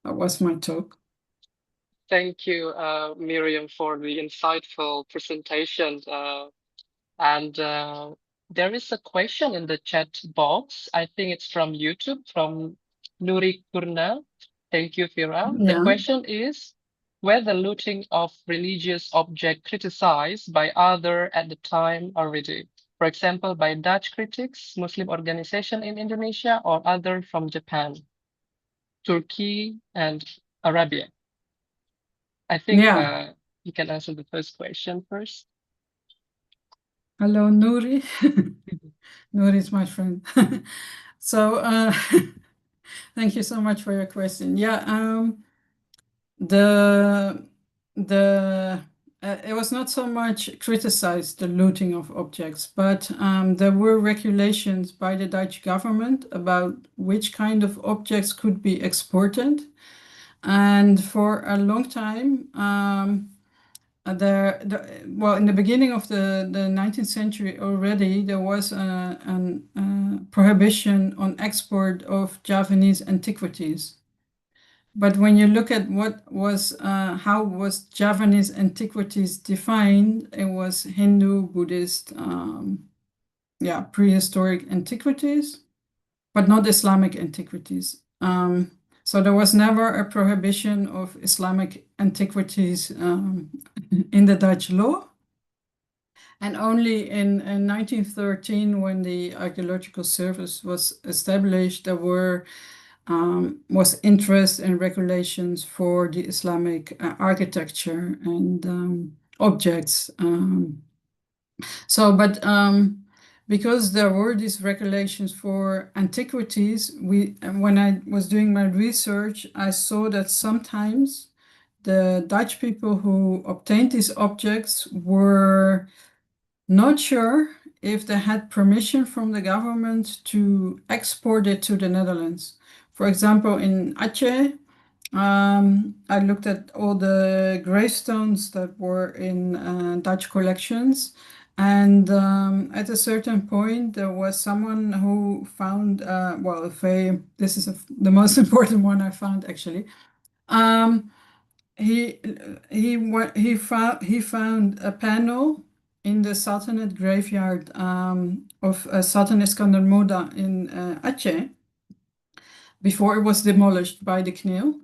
That was my talk. Thank you, Mirjam, for the insightful presentation. And there is a question in the chat box. I think it's from YouTube, from Nuri Kurna. Thank you, Fira. The Yeah. question is, were the looting of religious objects criticized by others at the time already? For example, by Dutch critics, Muslim organization in Indonesia, or other from Japan, Turkey, and Arabia? I think Yeah. you can answer the first question first. Hello, Nuri. Nuri is my friend. So thank you so much for your question. Yeah, it was not so much criticized, the looting of objects, but there were regulations by the Dutch government about which kind of objects could be exported. And for a long time, well, in the beginning of the 19th century already, there was a prohibition on export of Javanese antiquities. But when you look at how was Javanese antiquities defined, it was Hindu, Buddhist, prehistoric antiquities, but not Islamic antiquities. So there was never a prohibition of Islamic antiquities in the Dutch law. And only in 1913, when the Archaeological Service was established, there was interest in regulations for the Islamic architecture and objects. Because there were these regulations for antiquities, when I was doing my research, I saw that sometimes the Dutch people who obtained these objects were not sure if they had permission from the government to export it to the Netherlands. For example, in Aceh, I looked at all the gravestones that were in Dutch collections. And at a certain point, there was someone who found, this is the most important one I found actually. He found a panel in the Sultanate graveyard of Sultan Iskandar Muda in Aceh before it was demolished by the CNIL.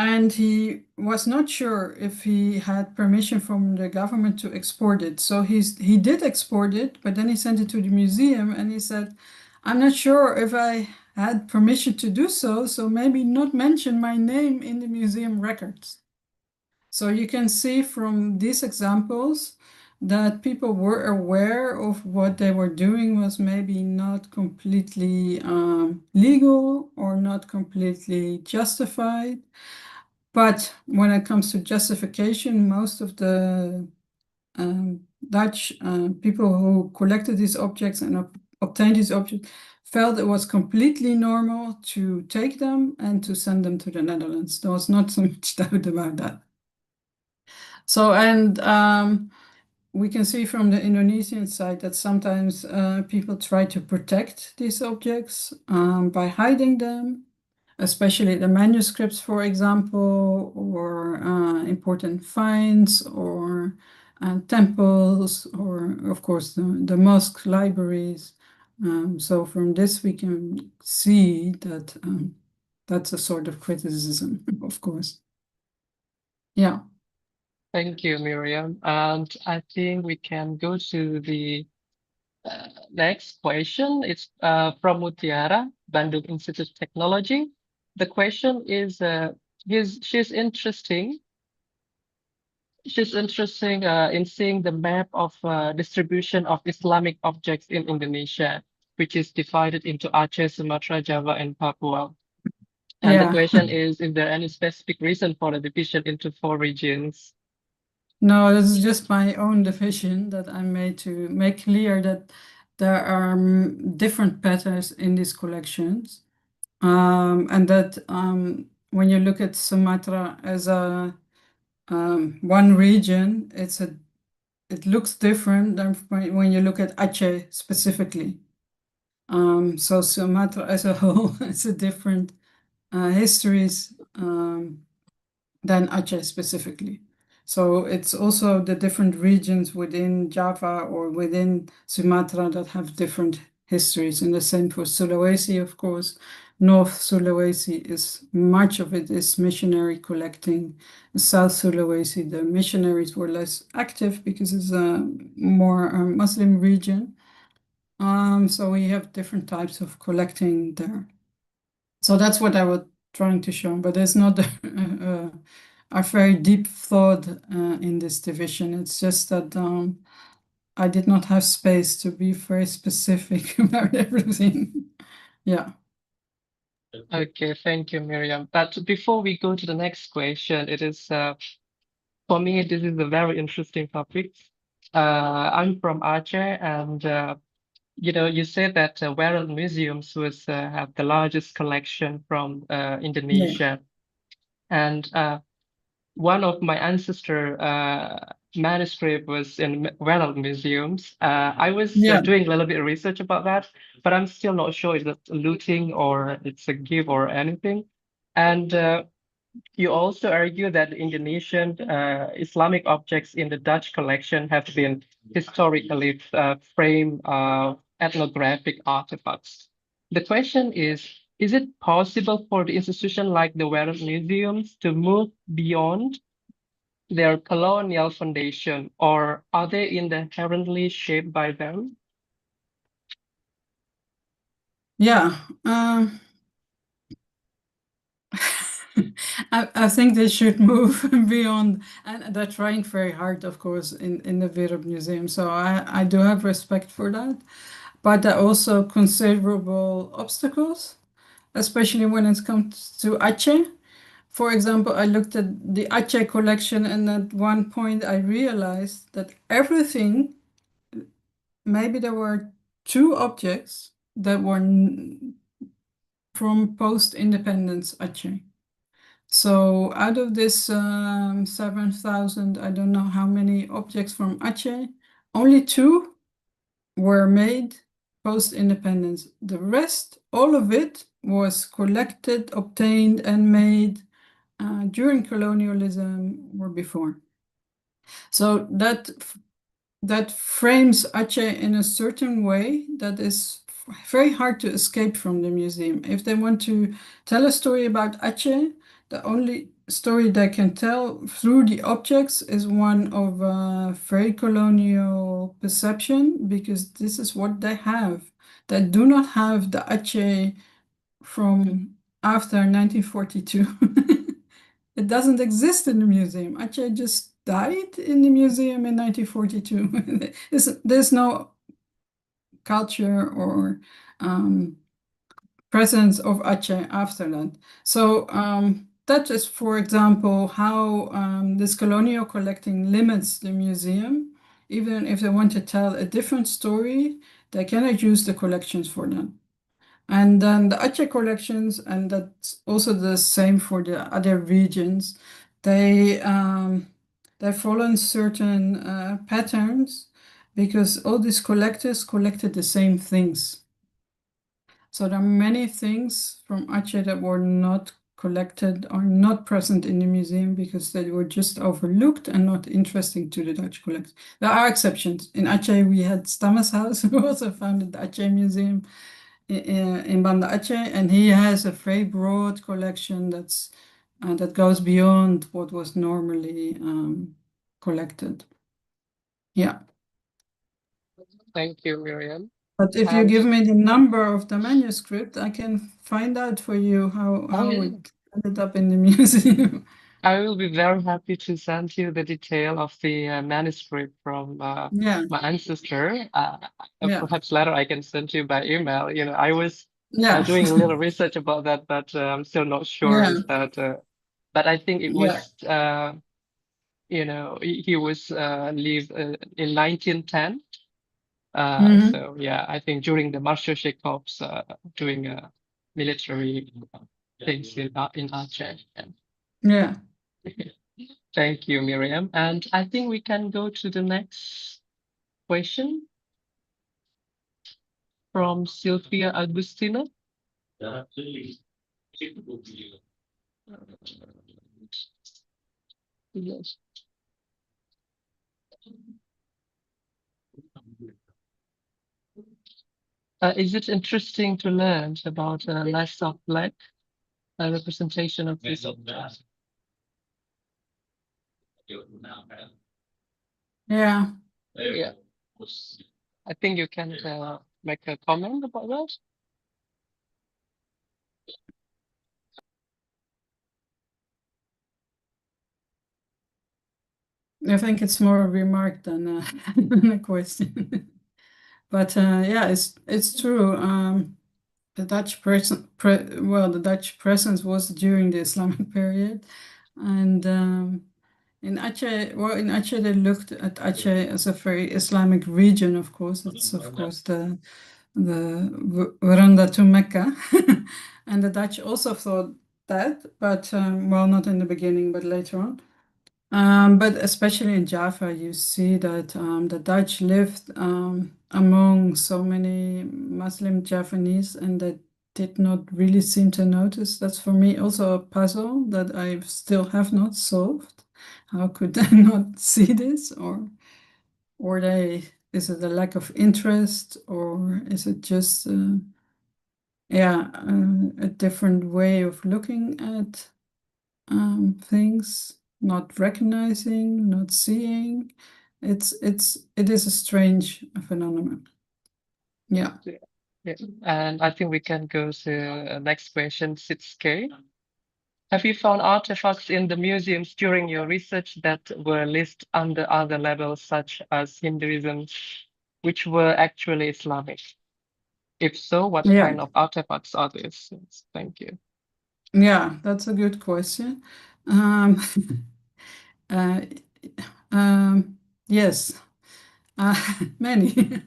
And he was not sure if he had permission from the government to export it. So he did export it, but then he sent it to the museum and he said, I'm not sure if I had permission to do so, so maybe not mention my name in the museum records. So you can see from these examples that people were aware of what they were doing was maybe not completely legal or not completely justified. But when it comes to justification, most of the Dutch people who collected these objects and obtained these objects felt it was completely normal to take them and to send them to the Netherlands. There was not so much doubt about that. So, and we can see from the Indonesian side that sometimes people try to protect these objects by hiding them, especially the manuscripts, for example, or important finds, or temples, or of course the mosque libraries. So from this we can see that that's a sort of criticism, of course. Yeah. Thank you, Miriam. And I think we can go to the next question. It's from Mutiara, Bandung Institute of Technology. The question is, she's interesting. She's interesting in seeing the map of distribution of Islamic objects in Indonesia, which is divided into Aceh, Sumatra, Java, and Papua. And the Yeah. question is there any specific reason for the division into 4 regions? No, this is just my own division that I made to make clear that there are different patterns in these collections. And that when you look at Sumatra as a one region, it looks different than when you look at Aceh specifically. So Sumatra as a whole has a different histories than Aceh specifically. So it's also the different regions within Java or within Sumatra that have different histories. And the same for Sulawesi, of course. North Sulawesi is much of it is missionary collecting. South Sulawesi, the missionaries were less active because it's a more Muslim region. So we have different types of collecting there. So that's what I was trying to show, but there's not a very deep thought in this division. It's just that I did not have space to be very specific about everything. Yeah. Okay, thank you, Miriam. But before we go to the next question, it is for me, this is a very interesting topic. I'm from Aceh, and you said that Warisan Museums was have the largest collection from Indonesia, and one of my ancestor manuscript was in Warisan Museums. I was doing a little bit of research about that, but I'm still not sure if it's looting or it's a gift or anything. And you also argue that Indonesian Islamic objects in the Dutch collection have been historically framed ethnographic artifacts. The question is it possible for the institution like the Warisan Museums to move beyond their colonial foundation, or are they inherently shaped by them? Yeah. I think they should move beyond, and they're trying very hard, of course, in the Wierop Museum. So I do have respect for that. But there are also considerable obstacles, especially when it comes to Aceh. For example, I looked at the Aceh collection, and at one point I realized that everything, maybe there were 2 objects that were from post-independence Aceh. So out of this 7,000, I don't know how many objects from Aceh, only 2 were made post-independence. The rest, all of it, was collected, obtained, and made during colonialism or before. So that frames Aceh in a certain way that is very hard to escape from the museum. If they want to tell a story about Aceh, the only story they can tell through the objects is one of very colonial perception, because this is what they have. They do not have the Aceh from after 1942. It doesn't exist in the museum. Aceh just died in the museum in 1942. There's no culture or presence of Aceh after that. So that is, for example, how this colonial collecting limits the museum. Even if they want to tell a different story, they cannot use the collections for that. And then the Aceh collections, and that's also the same for the other regions, they they follow certain patterns because all these collectors collected the same things. So there are many things from Aceh that were not collected or not present in the museum because they were just overlooked and not interesting to the Dutch collectors. There are exceptions. In Aceh, we had Stammershaus, who also founded the Aceh Museum in Banda Aceh, and he has a very broad collection that goes beyond what was normally collected. Yeah. Thank you, Mirjam. But if you give me the number of the manuscript, I can find out for you how yeah. it ended up in the museum. I will be very happy to send you the detail of the manuscript from Yeah, my ancestor. yeah, Perhaps later I can send you by email. You know, I was yeah, doing a little research about that, but I'm still not sure yeah, is that. But I think it yeah. was, you know, he was lived in 1910. Mhm. So yeah, I think during the marshalship corps, doing military things in Aceh. Yeah. Thank you, Miriam. And I think we can go to the next question from Sylvia Agustina. Yes. Is it interesting to learn about less of black representation of this object? Yeah. Yeah. I think you can make a comment about that. I think it's more a remark than than a question. But yeah, it's true. The the Dutch presence was during the Islamic period, and in Aceh they looked at Aceh as a very Islamic region. Of course, it's of course the Veranda to Mecca, and the Dutch also thought that, but well, not in the beginning, but later on. But especially in Java, you see that the Dutch lived among so many Muslim Javanese, and they did not really seem to notice. That's for me also a puzzle that I still have not solved. How could they not see this, or is it a lack of interest, or is it just yeah a different way of looking at things? Not recognizing, not seeing. It is a strange phenomenon. Yeah. Yeah. And I think we can go to next question, 6K. Have you found artifacts in the museums during your research that were listed under other labels, such as Hinduism, which were actually Islamic? If so, what Yeah. kind of artifacts are these? Thank you. Yeah, that's a good question. Um, uh, yes, many.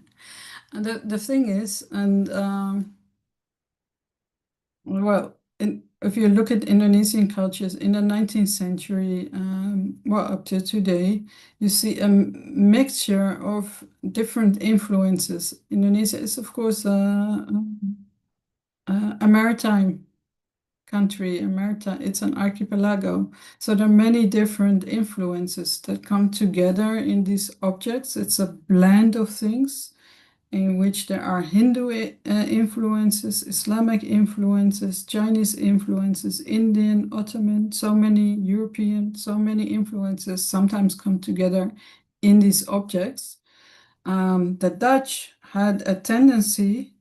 And the thing is, and well, if you look at Indonesian cultures in the 19th century, well, up to today, you see a mixture of different influences. Indonesia is, of course, a maritime country, it's an archipelago. So there are many different influences that come together in these objects. It's a blend of things in which there are Hindu influences, Islamic influences, Chinese influences, Indian, Ottoman, so many European, so many influences sometimes come together in these objects. The Dutch had a tendency,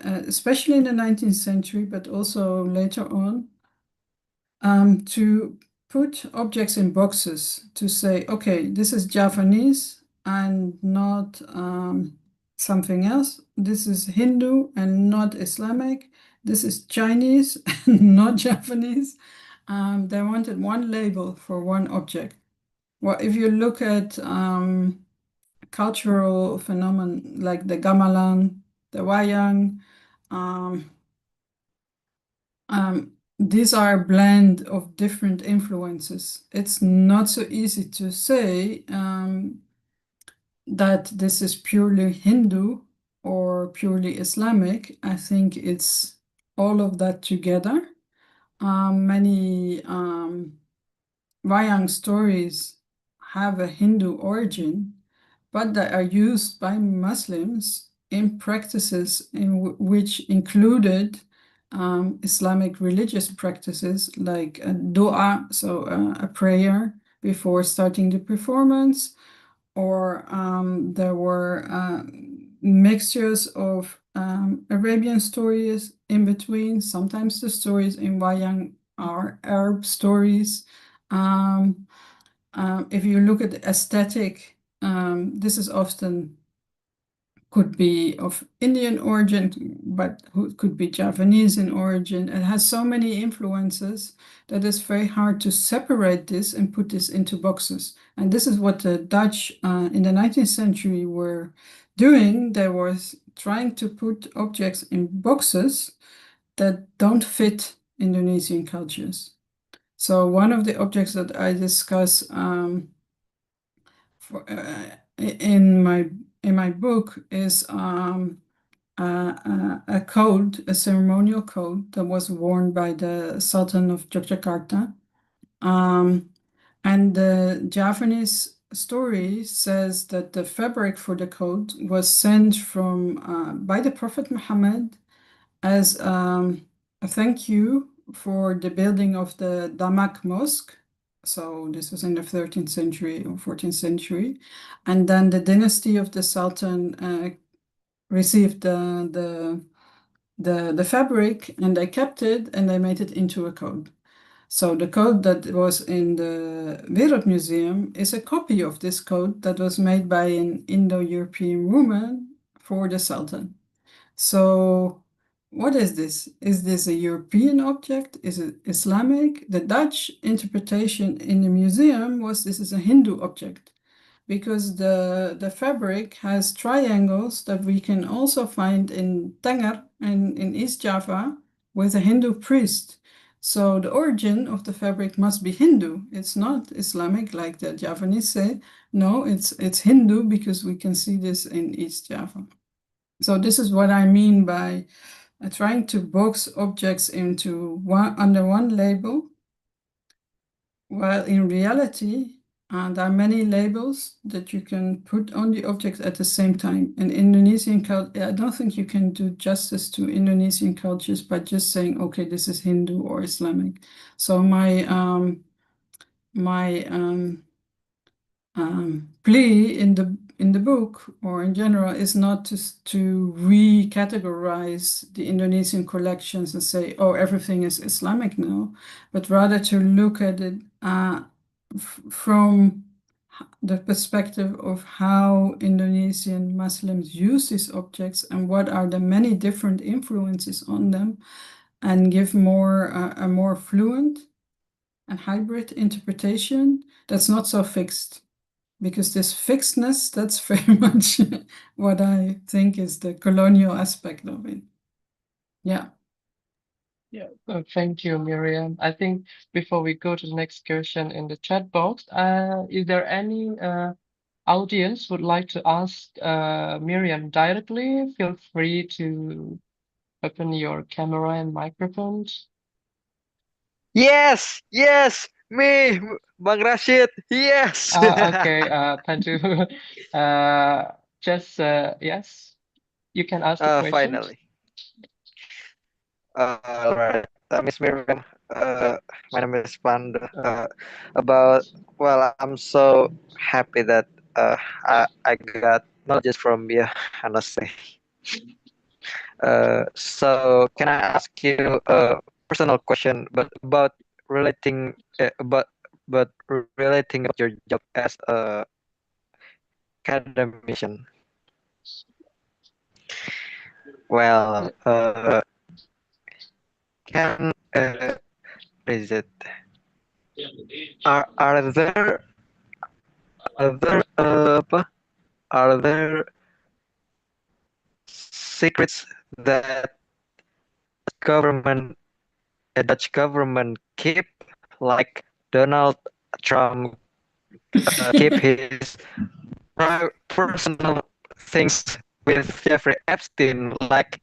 especially in the 19th century, but also later on, to put objects in boxes to say, okay, this is Javanese and not something else. This is Hindu and not Islamic. This is Chinese and not Japanese. They wanted one label for one object. Well, if you look at cultural phenomenon like the gamelan, the wayang, um, these are a blend of different influences. It's not so easy to say that this is purely Hindu or purely Islamic. I think it's all of that together. Many Wayang stories have a Hindu origin, but they are used by Muslims in practices which included Islamic religious practices like a dua, so a prayer before starting the performance, or there were mixtures of Arabian stories in between. Sometimes the stories in Wayang are Arab stories. If you look at the aesthetic, this is often could be of Indian origin, but could be Javanese in origin. It has so many influences that it's very hard to separate this and put this into boxes. And this is what the Dutch in the 19th century were doing. They were trying to put objects in boxes that don't fit Indonesian cultures. So one of the objects that I discuss in my book is a code, a ceremonial code that was worn by the Sultan of Yogyakarta. And the Javanese story says that the fabric for the code was sent from by the Prophet Muhammad as a thank you for the building of the Damak Mosque. So this was in the 13th century or 14th century. And then the dynasty of the Sultan received the fabric and they kept it and they made it into a code. So the code that was in the Wereld Museum is a copy of this code that was made by an Indo-European woman for the Sultan. So what is this? Is this a European object? Is it Islamic? The Dutch interpretation in the museum was this is a Hindu object because the fabric has triangles that we can also find in Tenger and in East Java with a Hindu priest. So the origin of the fabric must be Hindu. It's not Islamic like the Javanese say. No, it's Hindu because we can see this in East Java. So this is what I mean by trying to box objects into under one label, while in reality, there are many labels that you can put on the objects at the same time. And Indonesian culture, I don't think you can do justice to Indonesian cultures by just saying, okay, this is Hindu or Islamic. So my plea in the book or in general is not to recategorize the Indonesian collections and say, oh, everything is Islamic now, but rather to look at it from the perspective of how Indonesian Muslims use these objects and what are the many different influences on them, and give a more fluent and hybrid interpretation that's not so fixed. Because this fixedness, that's very much what I think is the colonial aspect of it. Yeah. Yeah, thank you, Miriam. I think before we go to the next question in the chat box, is there any audience would like to ask Miriam directly? Feel free to open your camera and microphones. Yes, me, Bang Rashid. Yes. Okay, Pandu, just yes, you can ask the question. Finally. All right, Miss Miriam. My name is Pandu. I'm so happy that I got knowledge from you, honestly. So can I ask you a personal question, but about relating, but relating about your job as a academician? Well, can is it are there other are there secrets that government a Dutch government keep, like Donald Trump keep his personal things with Jeffrey Epstein? Like,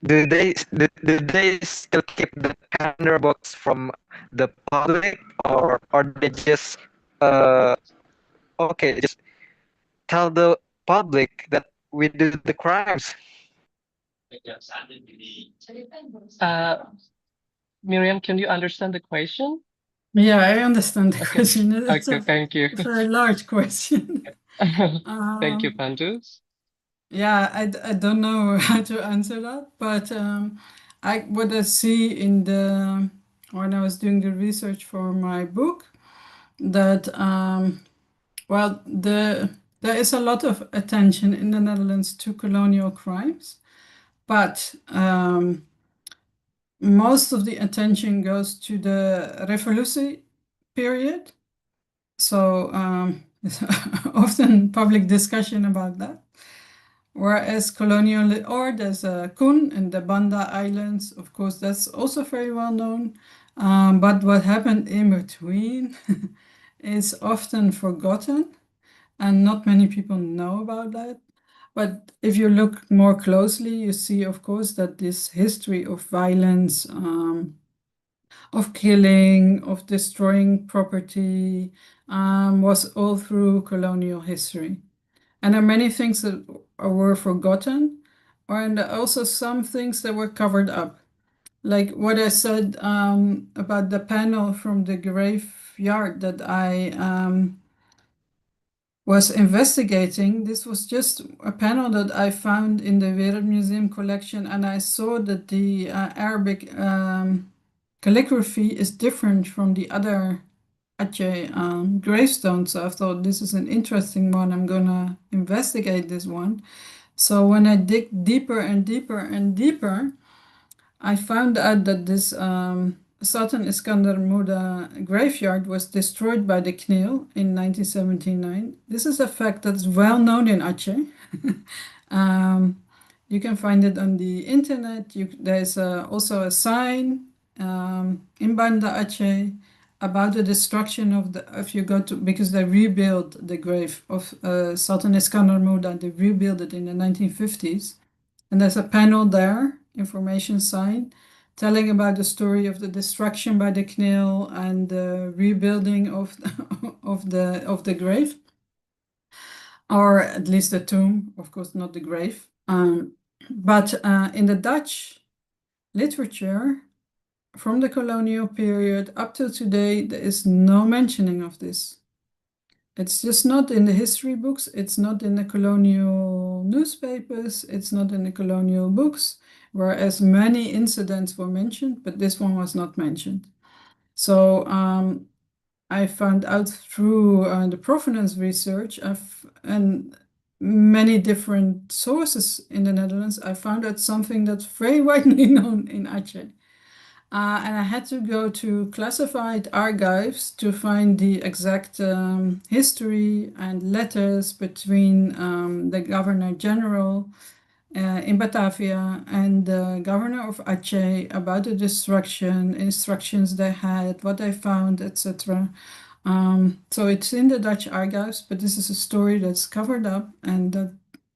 do they still keep the Pandora box from the public, or they just uh okay, just tell the public that we do the crimes? Uh, Miriam, can you understand the question? Yeah, I understand the Okay. question. It's Okay, a thank you. very large question. Thank you, Pandu. Yeah, I don't know how to answer that, but what I see in the when I was doing the research for my book, that well, there is a lot of attention in the Netherlands to colonial crimes, but most of the attention goes to the revolution period. So there's often public discussion about that. Whereas colonial, or there's Kun and the Banda Islands, of course, that's also very well known. But what happened in between is often forgotten, and not many people know about that. But if you look more closely, you see, of course, that this history of violence, of killing, of destroying property, was all through colonial history. And there are many things that were forgotten, and also some things that were covered up. Like what I said about the panel from the graveyard that I was investigating. This was just a panel that I found in the Wereldmuseum collection, and I saw that the Arabic calligraphy is different from the other Aceh gravestones. So I thought this is an interesting one. I'm gonna investigate this one. So when I dig deeper and deeper and deeper, I found out that this Sultan Iskandar Muda graveyard was destroyed by the CNIL in 1979. This is a fact that's well known in Aceh. You can find it on the internet. There's also a sign in Banda Aceh about the destruction of the, if you go to, because they rebuilt the grave of Sultan Iskandar Muda, they rebuilt it in the 1950s. And there's a panel there, information sign, telling about the story of the destruction by the CNIL and the rebuilding of of the grave, or at least the tomb, of course, not the grave. But in the Dutch literature, from the colonial period up till today, there is no mentioning of this. It's just not in the history books, it's not in the colonial newspapers, it's not in the colonial books, whereas many incidents were mentioned, but this one was not mentioned. So I found out through the provenance research and many different sources in the Netherlands, I found out something that's very widely known in Aceh. And I had to go to classified archives to find the exact history and letters between the Governor General in Batavia and the Governor of Aceh about the destruction, instructions they had, what they found, etc. So it's in the Dutch archives, but this is a story that's covered up and that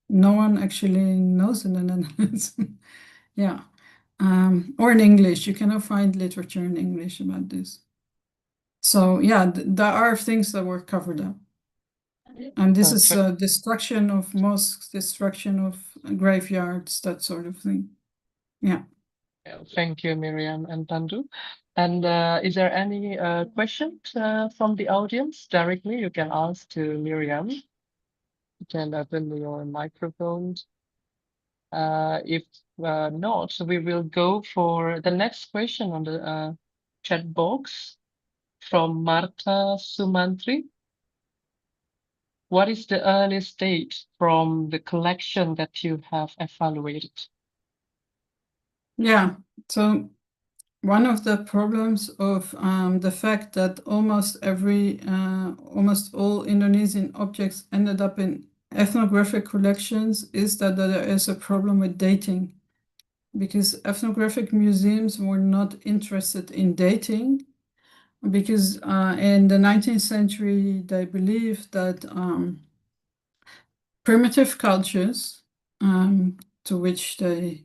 no one actually knows in the Netherlands. Yeah. Or in English. You cannot find literature in English about this. So yeah, there are things that were covered up. And this is destruction of mosques, destruction of graveyards, that sort of thing. Yeah. Thank you, Miriam and Pandu. And is there any questions from the audience directly? You can ask to Miriam. You can open your microphone. If not, we will go for the next question on the chat box from Marta Sumantri. What is the earliest date from the collection that you have evaluated? Yeah, so one of the problems of the fact that almost all Indonesian objects ended up in ethnographic collections is that there is a problem with dating. because ethnographic museums were not interested in dating, because in the 19th century they believed that primitive cultures, to which they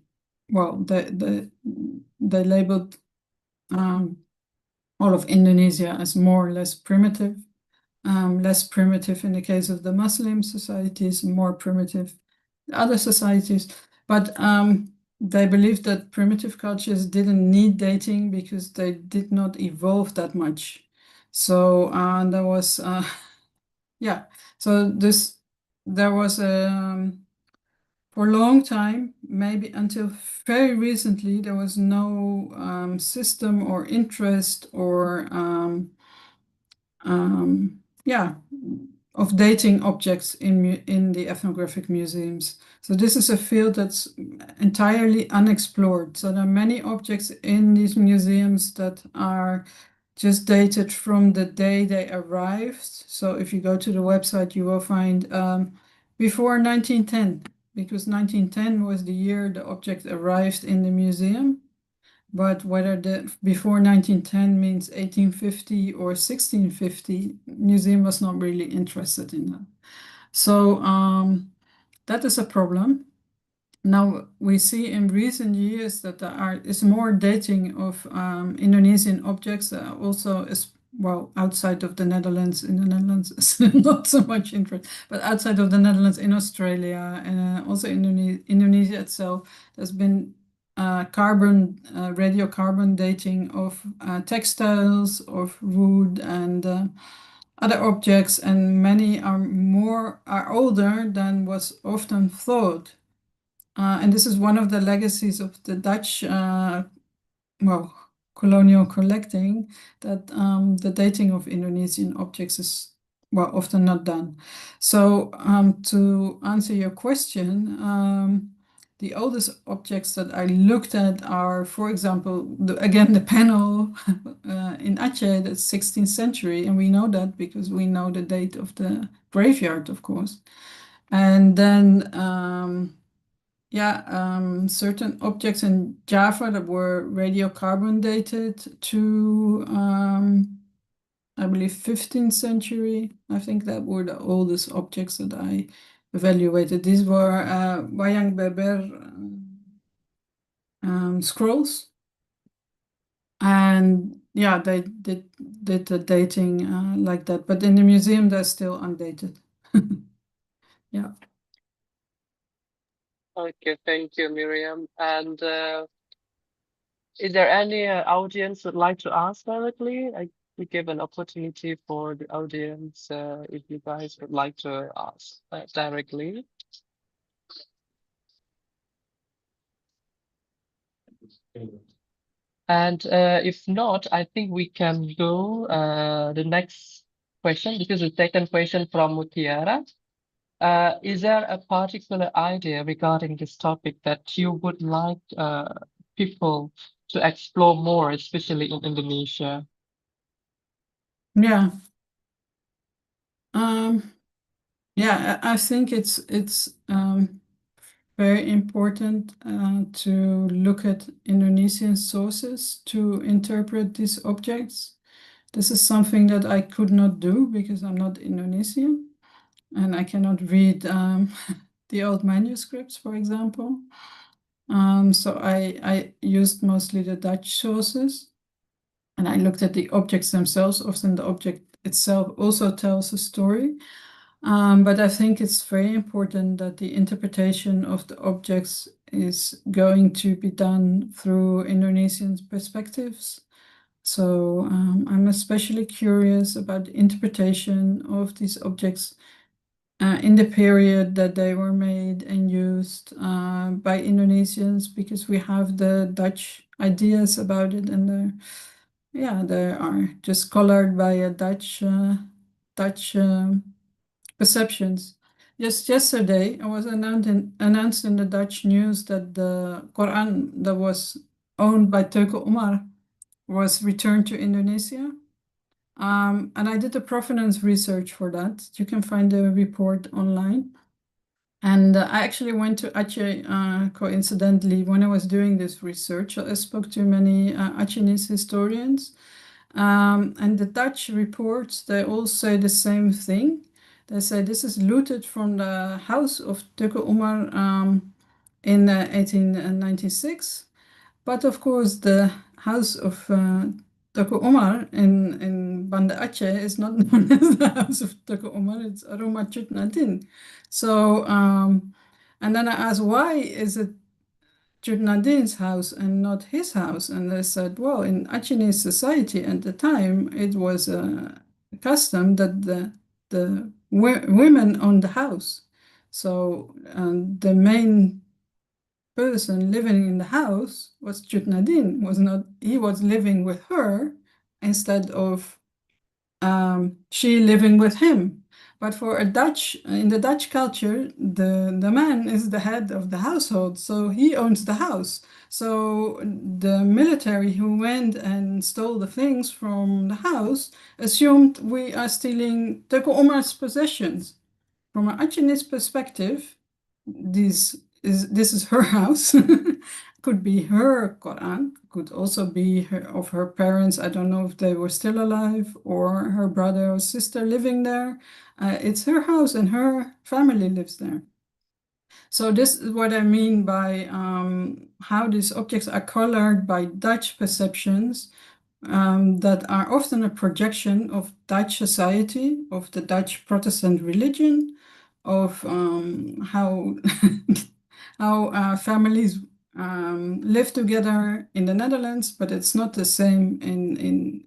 labeled all of Indonesia as more or less primitive. Less primitive in the case of the Muslim societies, more primitive other societies. But they believed that primitive cultures didn't need dating because they did not evolve that much. So there was, yeah, so there was for a long time, maybe until very recently, there was no system or interest or of dating objects in the ethnographic museums. So this is a field that's entirely unexplored. So there are many objects in these museums that are just dated from the day they arrived. So if you go to the website, you will find before 1910, because 1910 was the year the object arrived in the museum. But whether the before 1910 means 1850 or 1650, museum was not really interested in that. So that is a problem. Now we see in recent years that there is more dating of Indonesian objects, also outside of the Netherlands. In the Netherlands is not so much interest, but outside of the Netherlands, in Australia, and also Indonesia itself, there's been radiocarbon dating of textiles, of wood, and other objects, and many are older than was often thought. And this is one of the legacies of the Dutch, colonial collecting, that the dating of Indonesian objects is often not done. So to answer your question, the oldest objects that I looked at are, for example, again, the panel in Aceh, the 16th century, and we know that because we know the date of the graveyard, of course. And then certain objects in Java that were radiocarbon dated to, I believe, 15th century. I think that were the oldest objects that I evaluated. These were Wayang Beber scrolls. And yeah, they did the dating like that. But in the museum, they're still undated. Yeah. Okay, thank you, Miriam. And is there any audience would like to ask directly? We give an opportunity for the audience if you guys would like to ask directly. And if not, I think we can go the next question, because the second question from Mutiara. Is there a particular idea regarding this topic that you would like people to explore more, especially in Indonesia? Yeah. I think it's very important to look at Indonesian sources to interpret these objects. This is something that I could not do because I'm not Indonesian and I cannot read the old manuscripts, for example. So I used mostly the Dutch sources, and I looked at the objects themselves. Often the object itself also tells a story. But I think it's very important that the interpretation of the objects is going to be done through Indonesian perspectives. So I'm especially curious about the interpretation of these objects in the period that they were made and used by Indonesians, because we have the Dutch ideas about it, and they are just colored by a Dutch perceptions. Just yesterday, it was announced in the Dutch news that the Quran that was owned by Teuku Umar was returned to Indonesia. And I did the provenance research for that. You can find the report online. And I actually went to Aceh coincidentally when I was doing this research. I spoke to many Achenese historians. And the Dutch reports, they all say the same thing. They say this is looted from the house of Teuku Umar in 1896. But of course, the house of Teuku Umar in Banda Aceh is not known as the house of Teuku Umar, it's Rumah Cut Nadin. So, and then I asked, why is it Cut Nadin's house and not his house? And they said, well, in Achenese society at the time, it was a custom that the women owned the house. So the main person living in the house was Cut Nadin, was not, he was living with her instead of she living with him. But for a Dutch, in the Dutch culture, the man is the head of the household, so he owns the house. So the military who went and stole the things from the house assumed we are stealing Teuku Omar's possessions. From an Achenese perspective, this is her house. Could be her Quran, could also be of her parents. I don't know if they were still alive, or her brother or sister living there. It's her house and her family lives there. So this is what I mean by how these objects are colored by Dutch perceptions that are often a projection of Dutch society, of the Dutch Protestant religion, of how how families live together in the Netherlands, but it's not the same in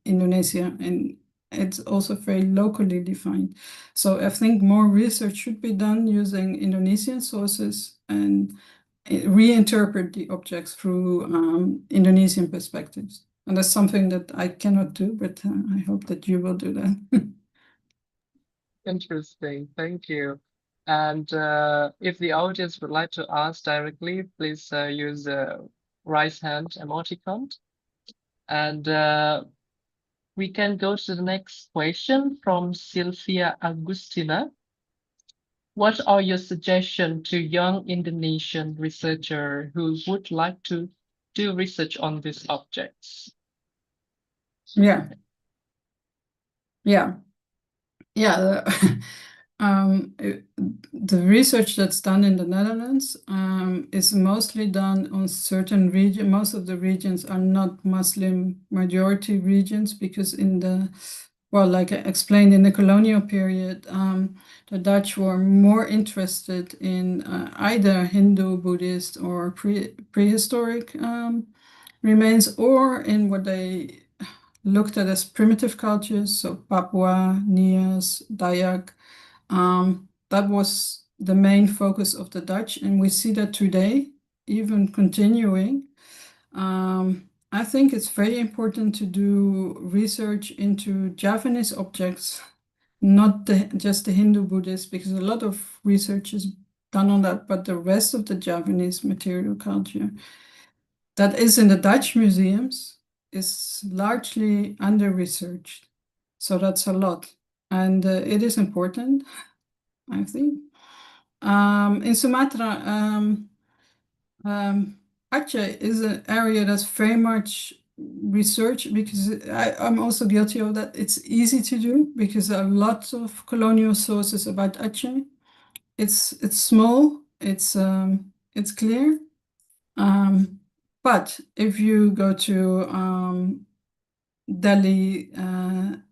Indonesia, and it's also very locally defined. So I think more research should be done using Indonesian sources and reinterpret the objects through Indonesian perspectives. And that's something that I cannot do, but I hope that you will do that. Interesting. Thank you. And if the audience would like to ask directly, please use the raise hand emoticon. And we can go to the next question from Sylvia Agustina. What are your suggestions to young Indonesian researchers who would like to do research on these objects? Yeah. Yeah. Yeah. The research that's done in the Netherlands is mostly done on certain regions. Most of the regions are not Muslim majority regions because in the, well, like I explained in the colonial period, the Dutch were more interested in either Hindu, Buddhist, or prehistoric remains, or in what they looked at as primitive cultures, so Papua, Nias, Dayak. That was the main focus of the Dutch, and we see that today, even continuing. I think it's very important to do research into Javanese objects, not just the Hindu Buddhist, because a lot of research is done on that, but the rest of the Javanese material culture that is in the Dutch museums is largely under-researched. So that's a lot. And it is important, I think. In Sumatra, Aceh is an area that's very much researched because I'm also guilty of that. It's easy to do because there are lots of colonial sources about Aceh. It's small, it's clear. But if you go to Delhi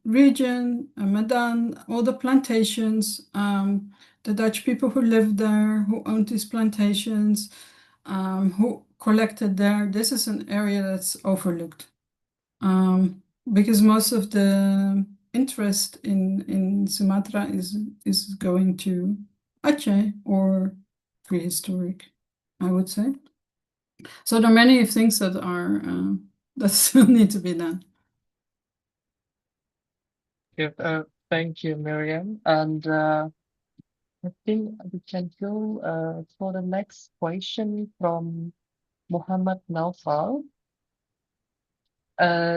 region, Medan, all the plantations, the Dutch people who lived there, who owned these plantations, who collected there, this is an area that's overlooked. Because most of the interest in Sumatra is going to Aceh or prehistoric, I would say. So there are many things that are that still need to be done. Yeah, thank you, Miriam. And I think we can go for the next question from Muhammad Naufal.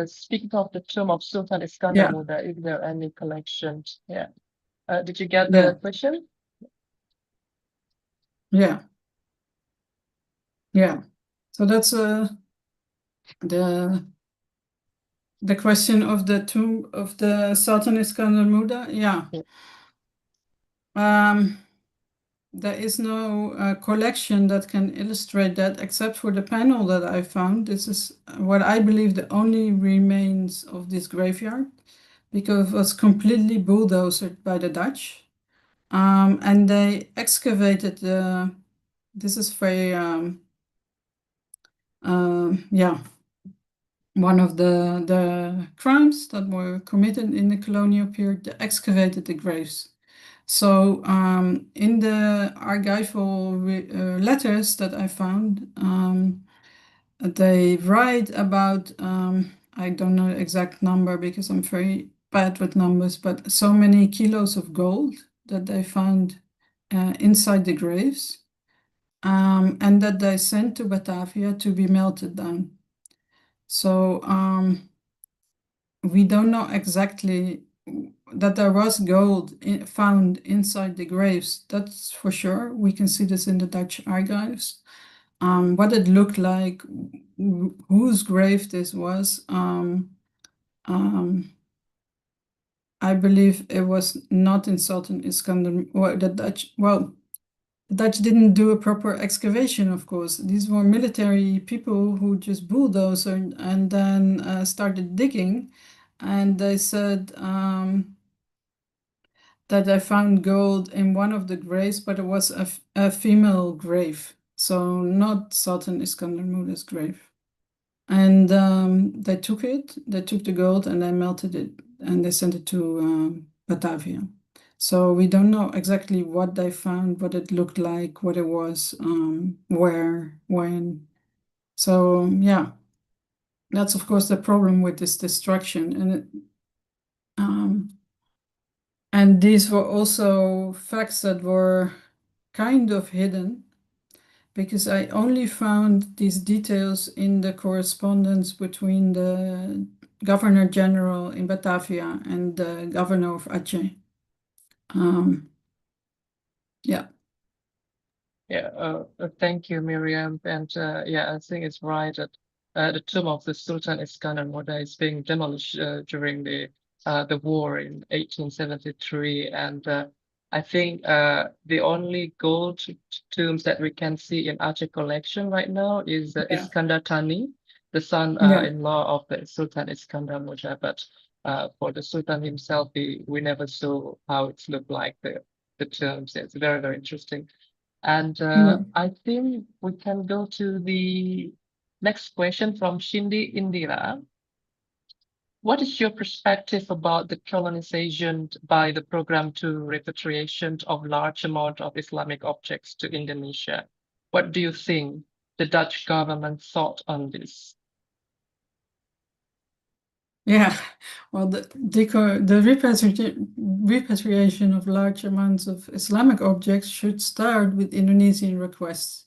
Speaking of the tomb of Sultan Iskandar Yeah. Muda, is there any collections? Yeah. Did you get Yeah. the question? Yeah. So that's the question of the tomb of the Sultan Iskandar Muda. Yeah. There is no collection that can illustrate that except for the panel that I found. This is what I believe the only remains of this graveyard, because it was completely bulldozed by the Dutch. And they excavated this is very one of the crimes that were committed in the colonial period. They excavated the graves. So in the archival letters that I found, they write about, I don't know the exact number because I'm very bad with numbers, but so many kilos of gold that they found inside the graves, and that they sent to Batavia to be melted down. So we don't know exactly that there was gold found inside the graves. That's for sure. We can see this in the Dutch archives. What it looked like, whose grave this was, I believe it was not in Sultan Iskandar, or the Dutch. Well, the Dutch didn't do a proper excavation, of course. These were military people who just bulldozed and then started digging. And they said that I found gold in one of the graves, but it was a female grave. So not Sultan Iskandar Muda's grave. And they took the gold and they melted it and they sent it to Batavia. So we don't know exactly what they found, what it looked like, what it was, where, when. So yeah, that's of course the problem with this destruction. And these were also facts that were kind of hidden, because I only found these details in the correspondence between the Governor General in Batavia and the Governor of Aceh. Yeah. Yeah, thank you, Miriam. And yeah, I think it's right that the tomb of the Sultan Iskandar Muda is being demolished during the war in 1873. And I think the only gold tombs that we can see in Aceh collection right now is Iskandar Thani, the son-in-law of the Sultan Iskandar Muda. But for the Sultan himself, we never saw how it looked like, the tombs. It's very, very interesting. And I think we can go to the next question from Shindi Indira. What is your perspective about the colonization by the program to repatriation of large amount of Islamic objects to Indonesia? What do you think the Dutch government thought on this? Yeah, well, the repatriation of large amounts of Islamic objects should start with Indonesian requests.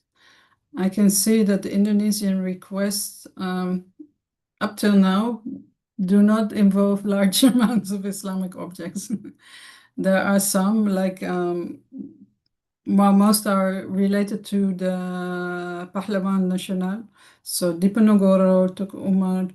I can see that the Indonesian requests up till now do not involve large amounts of Islamic objects. There are some, like, well, most are related to the Pahlawan Nasional, so Diponegoro, Tuku Umar,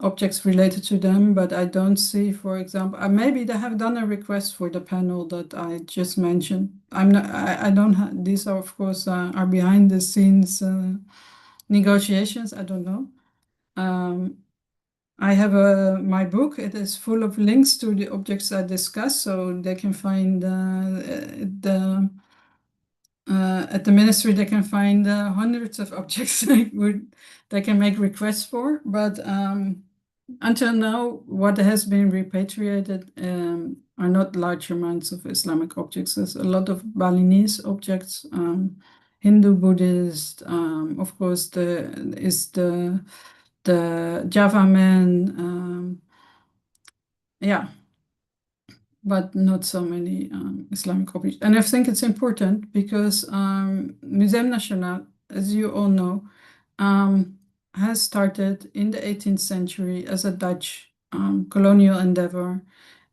objects related to them, but I don't see, for example, maybe they have done a request for the panel that I just mentioned. I don't have, these are of course are behind the scenes negotiations. I don't know. I have my book. It is full of links to the objects I discussed, so they can find at the ministry. They can find hundreds of objects they can make requests for, but until now, what has been repatriated are not large amounts of Islamic objects. There's a lot of Balinese objects, Hindu, Buddhist, of course, the Java man, yeah, but not so many Islamic objects. And I think it's important because Museum Nacional, as you all know, has started in the 18th century as a Dutch colonial endeavor.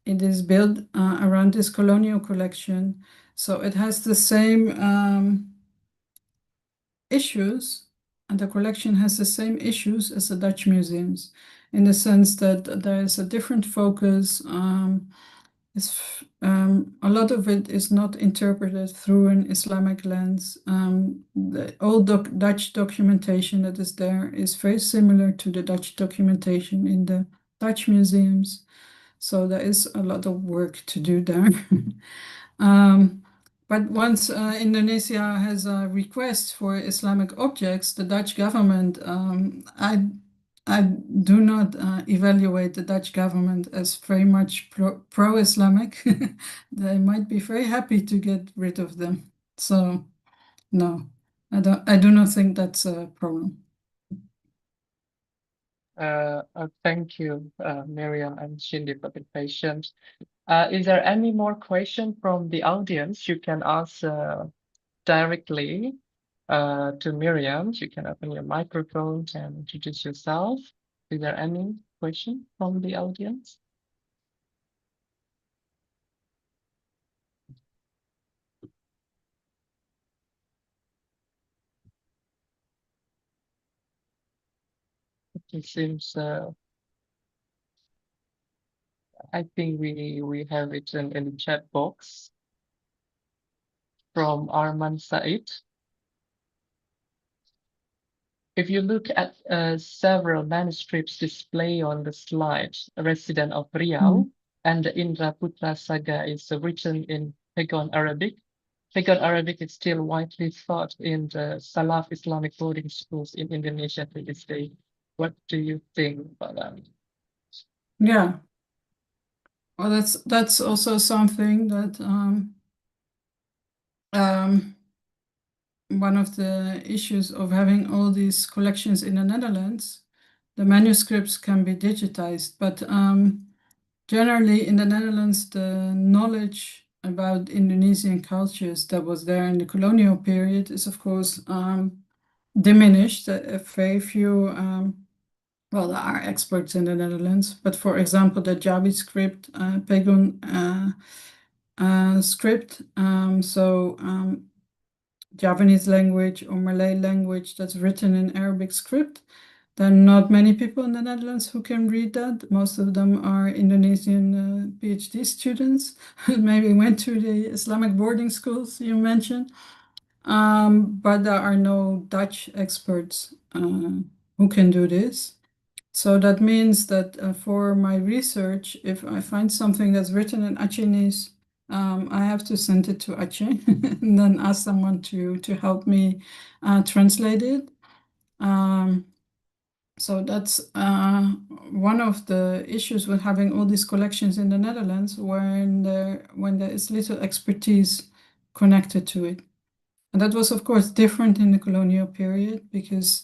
It is built around this colonial collection. So it has the same issues, and the collection has the same issues as the Dutch museums, in the sense that there is a different focus. A lot of it is not interpreted through an Islamic lens. The old Dutch documentation that is there is very similar to the Dutch documentation in the Dutch museums. So there is a lot of work to do there. But once Indonesia has a request for Islamic objects, the Dutch government, I do not evaluate the Dutch government as very much pro-Islamic. They might be very happy to get rid of them. So no, I do not think that's a problem. Thank you, Miriam and Shindy, for the patience. Is there any more question from the audience? You can ask directly to Miriam. You can open your microphone and introduce yourself. Is there any question from the audience? It seems I think we have it in the chat box from Arman Said. If you look at several manuscripts displayed on the slide, Resident of Riau and the Indra Putra saga is written in Pagan Arabic. Pagan Arabic is still widely taught in the Salaf Islamic boarding schools in Indonesia to this day. What do you think about that? Yeah. Well, that's also something that one of the issues of having all these collections in the Netherlands, the manuscripts can be digitized, but generally in the Netherlands, the knowledge about Indonesian cultures that was there in the colonial period is, of course, diminished. Very few, well, there are experts in the Netherlands, but for example, the Jawi script, Pagan script, Javanese language or Malay language that's written in Arabic script. There are not many people in the Netherlands who can read that. Most of them are Indonesian PhD students who maybe went to the Islamic boarding schools you mentioned. But there are no Dutch experts who can do this. So that means that for my research, if I find something that's written in Achinese, I have to send it to Aceh and then ask someone to help me translate it. So that's one of the issues with having all these collections in the Netherlands when there is little expertise connected to it. And that was, of course, different in the colonial period because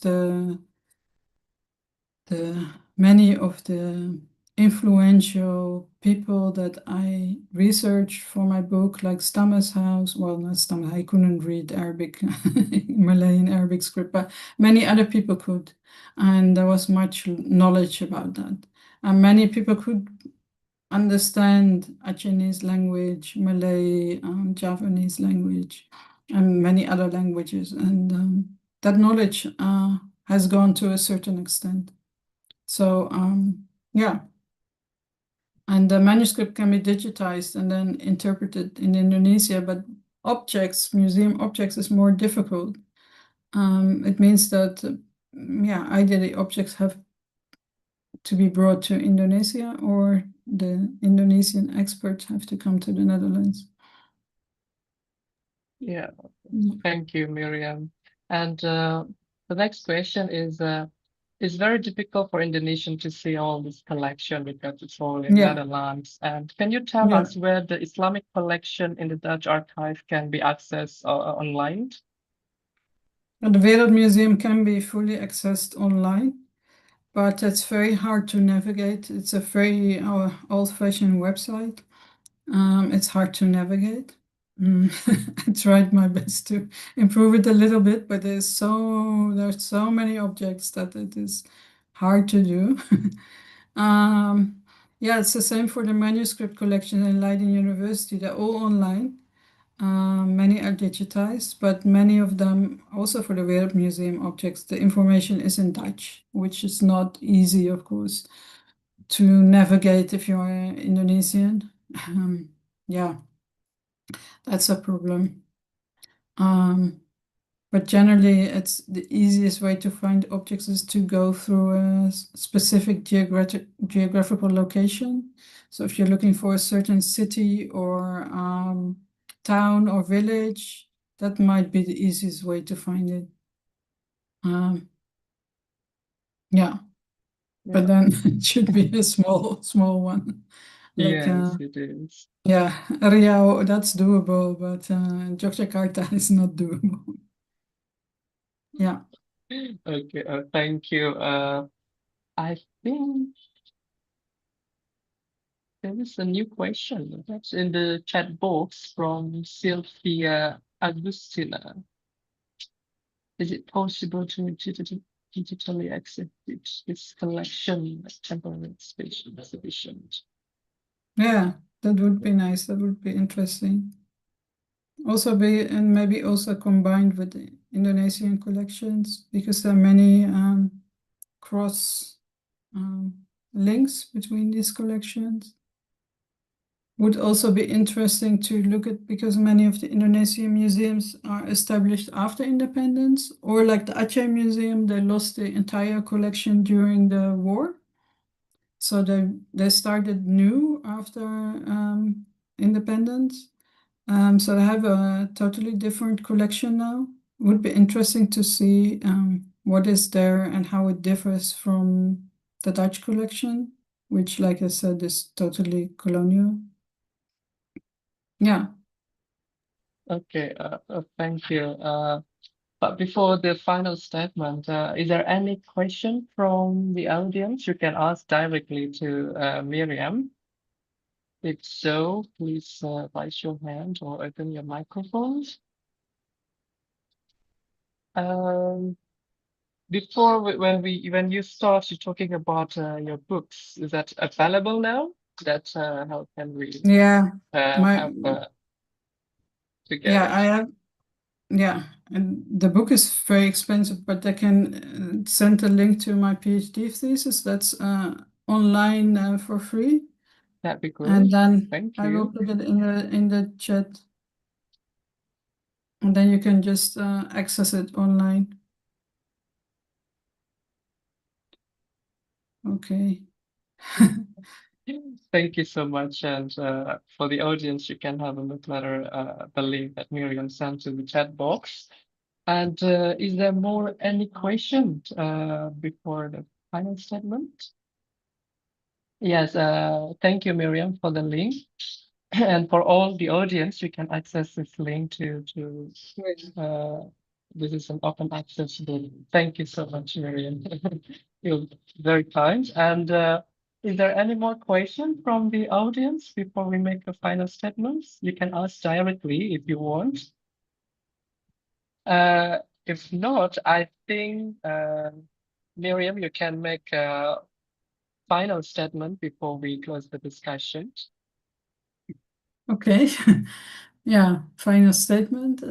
many of the influential people that I researched for my book, like Stammershaus, well, not Stammershaus, I couldn't read Arabic, Malay and Arabic script, but many other people could. And there was much knowledge about that. And many people could understand Achinese language, Malay, Javanese language, and many other languages. And that knowledge has gone to a certain extent. So yeah, and the manuscript can be digitized and then interpreted in Indonesia, but museum objects is more difficult. It means that, yeah, ideally objects have to be brought to Indonesia or the Indonesian experts have to come to the Netherlands. Yeah, thank you, Miriam. And the next question is, it's very difficult for Indonesian to see all this collection because it's all in Netherlands. And can you tell us where the Islamic collection in the Dutch archive can be accessed online? The Wereldmuseum can be fully accessed online, but it's very hard to navigate. It's a very old-fashioned website. It's hard to navigate. I tried my best to improve it a little bit, but there's so many objects that it is hard to do. Yeah, it's the same for the manuscript collection in Leiden University. They're all online. Many are digitized, but many of them, also for the Wereldmuseum objects, the information is in Dutch, which is not easy, of course, to navigate if you're Indonesian. Yeah, that's a problem. But generally, it's the easiest way to find objects is to go through a specific geographical location. So if you're looking for a certain city or town or village, that might be the easiest way to find it. Yeah, but then it should be a small one. Like, Yes, it is. yeah, Riau, that's doable, but Yogyakarta is not doable. Yeah. Okay, thank you. I think there is a new question that's in the chat box from Sylvia Agustina. Is it possible to digitally access this collection at temporary spatial exhibition? Yeah, that would be nice. That would be interesting. Also and maybe also combined with the Indonesian collections, because there are many cross links between these collections. Would also be interesting to look at, because many of the Indonesian museums are established after independence, or like the Aceh Museum, they lost the entire collection during the war. So they started new after independence. So I have a totally different collection now. Would be interesting to see what is there and how it differs from the Dutch collection, which, like I said, is totally colonial. Yeah. Okay, thank you. But before the final statement, is there any question from the audience? You can ask directly to Miriam. If so, please raise your hand or open your microphones. Before when you started talking about your books, is that available now? That how can we Yeah. have to get Yeah, it? I have. Yeah, and the book is very expensive, but I can send a link to my PhD thesis that's online for free. That'd be great. And then Thank I will you. put it in the chat, and then you can just access it online. Okay. Thank you so much. And for the audience, you can have a look later the link that Miriam sent to the chat box. And is there any question before the final statement? Yes, thank you, Miriam, for the link. And for all the audience, you can access this link this is an open access link. Thank you so much, Miriam. You're very kind. And is there any more question from the audience before we make a final statement? You can ask directly if you want. If not, I think Miriam, you can make a final statement before we close the discussion. Okay. Yeah, final statement.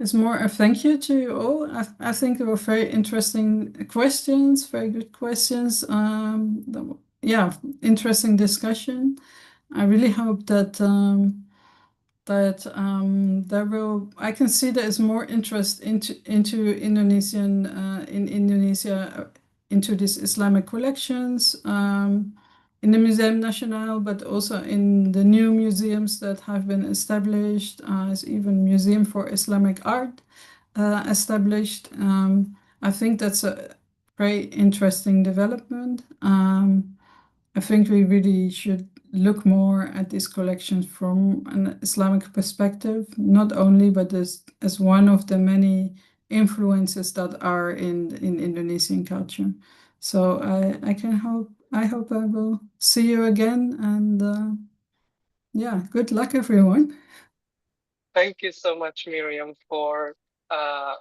It's more a thank you to you all. I think they were very interesting questions, very good questions. Yeah, interesting discussion. I really hope that I can see there is more interest into Indonesian in Indonesia into these Islamic collections in the Museum Nasional, but also in the new museums that have been established, as even Museum for Islamic Art established. I think that's a very interesting development. I think we really should look more at these collections from an Islamic perspective, not only, but as one of the many influences that are in Indonesian culture. So I hope I will see you again, and yeah, good luck, everyone. Thank you so much, Miriam, for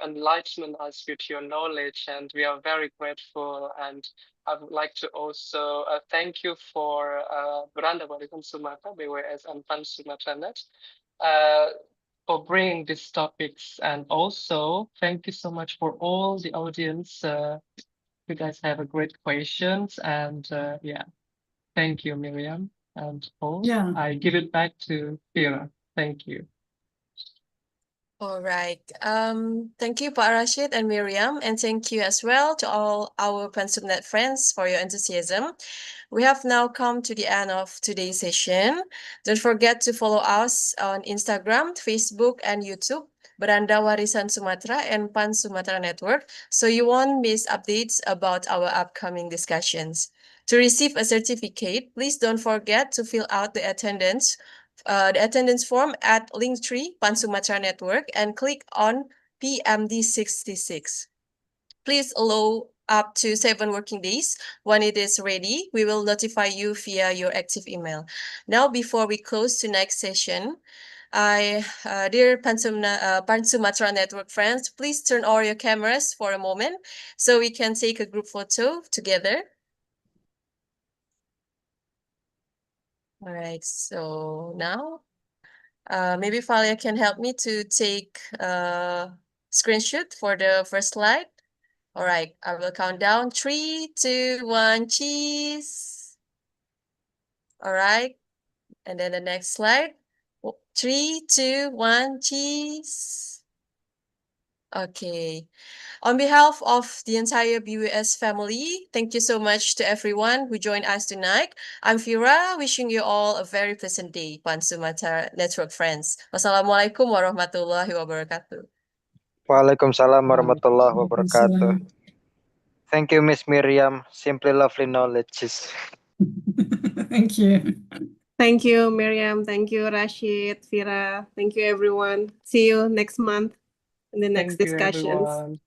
enlightening us with your knowledge, and we are very grateful. And I would like to also thank you for Beranda Warisan Sumatera, BWS, and Pansumnet. for bringing these topics. And also, thank you so much for all the audience. You guys have a great questions. And yeah, thank you, Mirjam and Paul. Yeah. I give it back to Fira. Thank you. All right. Thank you, Pak Rashid and Mirjam, and thank you as well to all our Pansumnet friends for your enthusiasm. We have now come to the end of today's session. Don't forget to follow us on Instagram, Facebook, and YouTube, Beranda Warisan Sumatra and Pansumnet Network, so you won't miss updates about our upcoming discussions. To receive a certificate, please don't forget to fill out the attendance form at Linktree Pansumatra Network and click on PMD 66. Please allow up to 7 working days. When it is ready, we will notify you via your active email. Now, before we close tonight's session, dear Pansumatra Network friends, please turn on your cameras for a moment so we can take a group photo together. All right, so now maybe Valia can help me to take a screenshot for the first slide. All right, I will count down. 3, 2, 1, cheese. All right, and then the next slide. 3, 2, 1, cheese. Okay. On behalf of the entire BWS family, thank you so much to everyone who joined us tonight. I'm Fira, wishing you all a very pleasant day, Pansumatra Network friends. Wassalamualaikum warahmatullahi wabarakatuh. Waalaikumsalam warahmatullahi wabarakatuh. Thank you, Miss Mirjam. Simply lovely knowledge. Thank you. Thank you, Mirjam. Thank you, Rashid, Fira. Thank you, everyone. See you next month in the next Thank you, discussions. everyone.